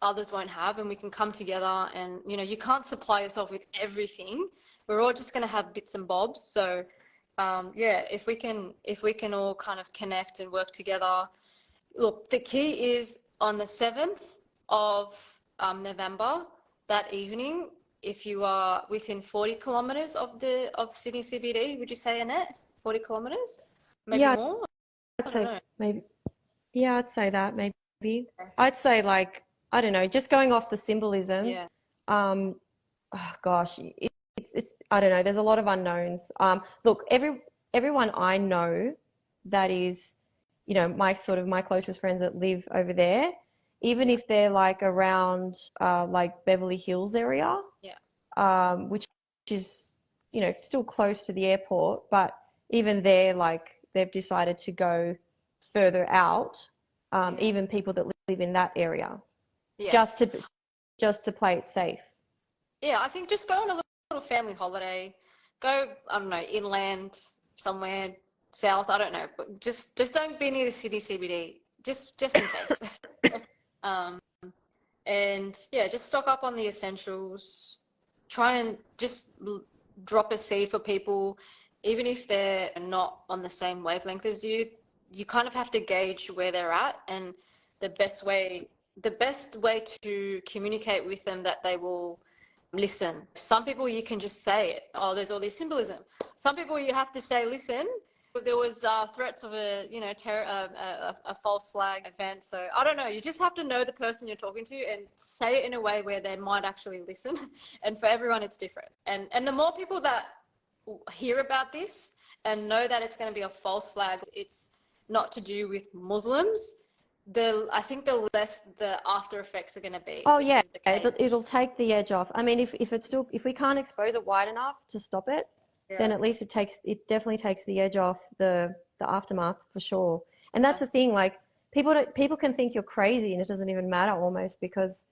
others won't have, and we can come together. And, you know, you can't supply yourself with everything. We're all just going to have bits and bobs. So, if we can all kind of connect and work together. Look, the key is on the 7th of November, that evening, if you are within 40 kilometers of Sydney CBD, would you say, Annette? 40 kilometers? Maybe more? I'd say maybe. Yeah, I'd say that maybe. I'd say like, I don't know, just going off the symbolism. Yeah. Oh gosh, it's I don't know. There's a lot of unknowns. Look, everyone I know that is, you know, my closest friends that live over there, even if they're like around like Beverly Hills area, which is, you know, still close to the airport, but even there, like they've decided to go further out, even people that live in that area, just to play it safe. Yeah, I think just go on a little family holiday. Go, I don't know, inland somewhere, south, I don't know, but just don't be near the city CBD, just in case. And yeah, just stock up on the essentials. Try and just drop a seed for people, even if they're not on the same wavelength as you. You kind of have to gauge where they're at, and the best way to communicate with them that they will listen. Some people you can just say it. Oh, there's all this symbolism. Some people you have to say, listen. There was threats of a false flag event. So I don't know. You just have to know the person you're talking to and say it in a way where they might actually listen. And for everyone, it's different. And the more people that hear about this and know that it's going to be a false flag, it's not to do with Muslims, I think the less the after effects are going to be. Oh yeah, it'll take the edge off. I mean, if we can't expose it wide enough to stop it, then at least it definitely takes the edge off the aftermath for sure. And that's the thing, like people can think you're crazy and it doesn't even matter almost because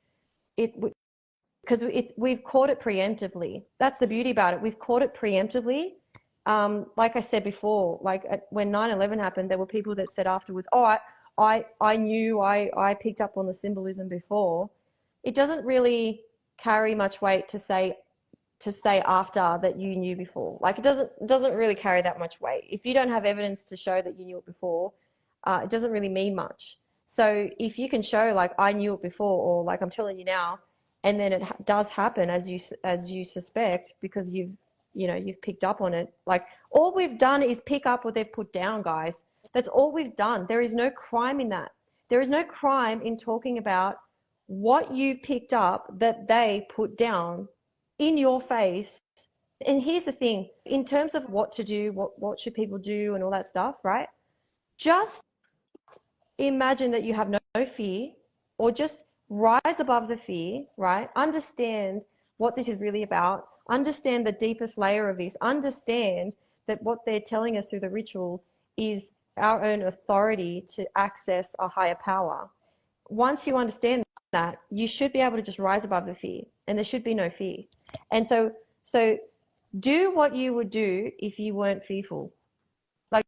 we've caught it preemptively. That's the beauty about it. We've caught it preemptively. Like I said before, like when 9/11 happened, there were people that said afterwards, "Oh, I knew, I picked up on the symbolism before." It doesn't really carry much weight to say after that you knew before. Like it doesn't really carry that much weight. If you don't have evidence to show that you knew it before, it doesn't really mean much. So if you can show like I knew it before, or like I'm telling you now, and then it does happen as you suspect because you've picked up on it. Like all we've done is pick up what they've put down, guys. That's all we've done. There is no crime in that. There is no crime in talking about what you picked up that they put down in your face. And here's the thing, in terms of what to do, what should people do and all that stuff, right? Just imagine that you have no fear, or just rise above the fear, right? Understand what this is really about. Understand the deepest layer of this. Understand that what they're telling us through the rituals is our own authority to access a higher power. Once you understand that, you should be able to just rise above the fear, and there should be no fear. And so do what you would do if you weren't fearful. Like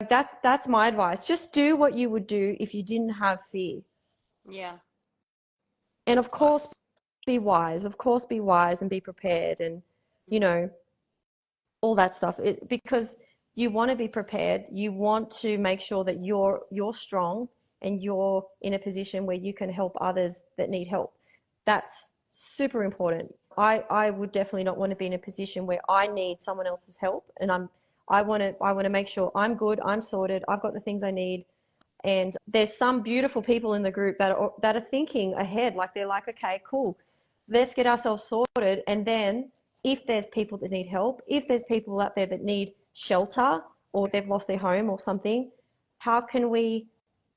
that's my advice. Just do what you would do if you didn't have fear. Yeah. And of course, be wise. Of course, be wise and be prepared, and all that stuff. Because you want to be prepared. You want to make sure that you're strong and you're in a position where you can help others that need help. That's super important. I would definitely not want to be in a position where I need someone else's help, and I want to make sure I'm good, I'm sorted, I've got the things I need. And there's some beautiful people in the group that are thinking ahead, like they're like, okay, cool, let's get ourselves sorted, and then if there's people that need help, if there's people out there that need shelter or they've lost their home or something, how can we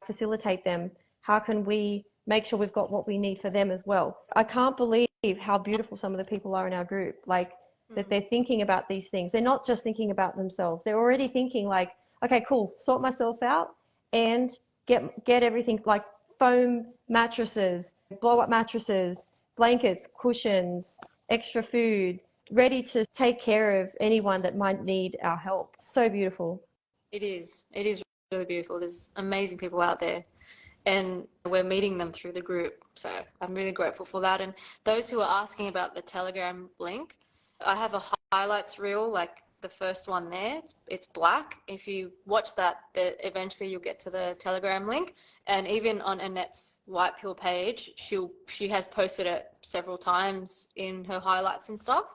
facilitate them? How can we make sure we've got what we need for them as well? I can't believe how beautiful some of the people are in our group, like that they're thinking about these things. They're not just thinking about themselves. They're already thinking like, okay, cool, sort myself out and get everything, like foam mattresses, blow up mattresses, blankets, cushions, extra food, ready to take care of anyone that might need our help. So beautiful. It is really beautiful. There's amazing people out there, and we're meeting them through the group. So I'm really grateful for that. And those who are asking about the Telegram link, I have a highlights reel, like the first one there. It's black. If you watch that, eventually you'll get to the Telegram link. And even on Annette's White Pill page, she has posted it several times in her highlights and stuff.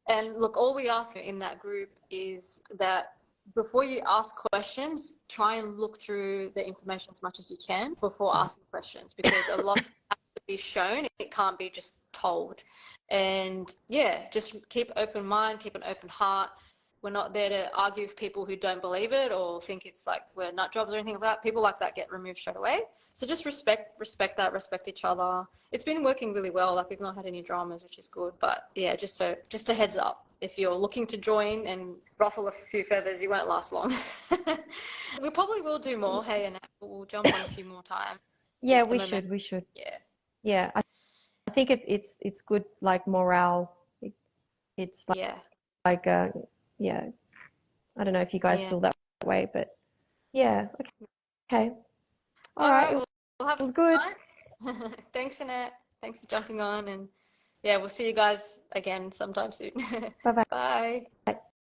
And look, all we ask in that group is that before you ask questions, try and look through the information as much as you can before asking questions, because a lot has to be shown. It can't be just told. And yeah, just keep open mind, keep an open heart. We're not there to argue with people who don't believe it or think it's like we're nut jobs or anything like that. People like that get removed straight away. So just respect that, respect each other. It's been working really well. Like we've not had any dramas, which is good. But yeah, just a heads up. If you're looking to join and ruffle a few feathers, you won't last long. We probably will do more. Hey, and we'll jump on a few more times. Yeah, Keep the we momentum. should. We should. Yeah. Yeah, I think it's good, like morale. It's Yeah. like yeah. I don't know if you guys Yeah. feel that way, but yeah. Okay. All All right. right. It We'll have was a good. good night. Thanks, Annette. Thanks for jumping on. And yeah, we'll see you guys again sometime soon. Bye bye. Bye.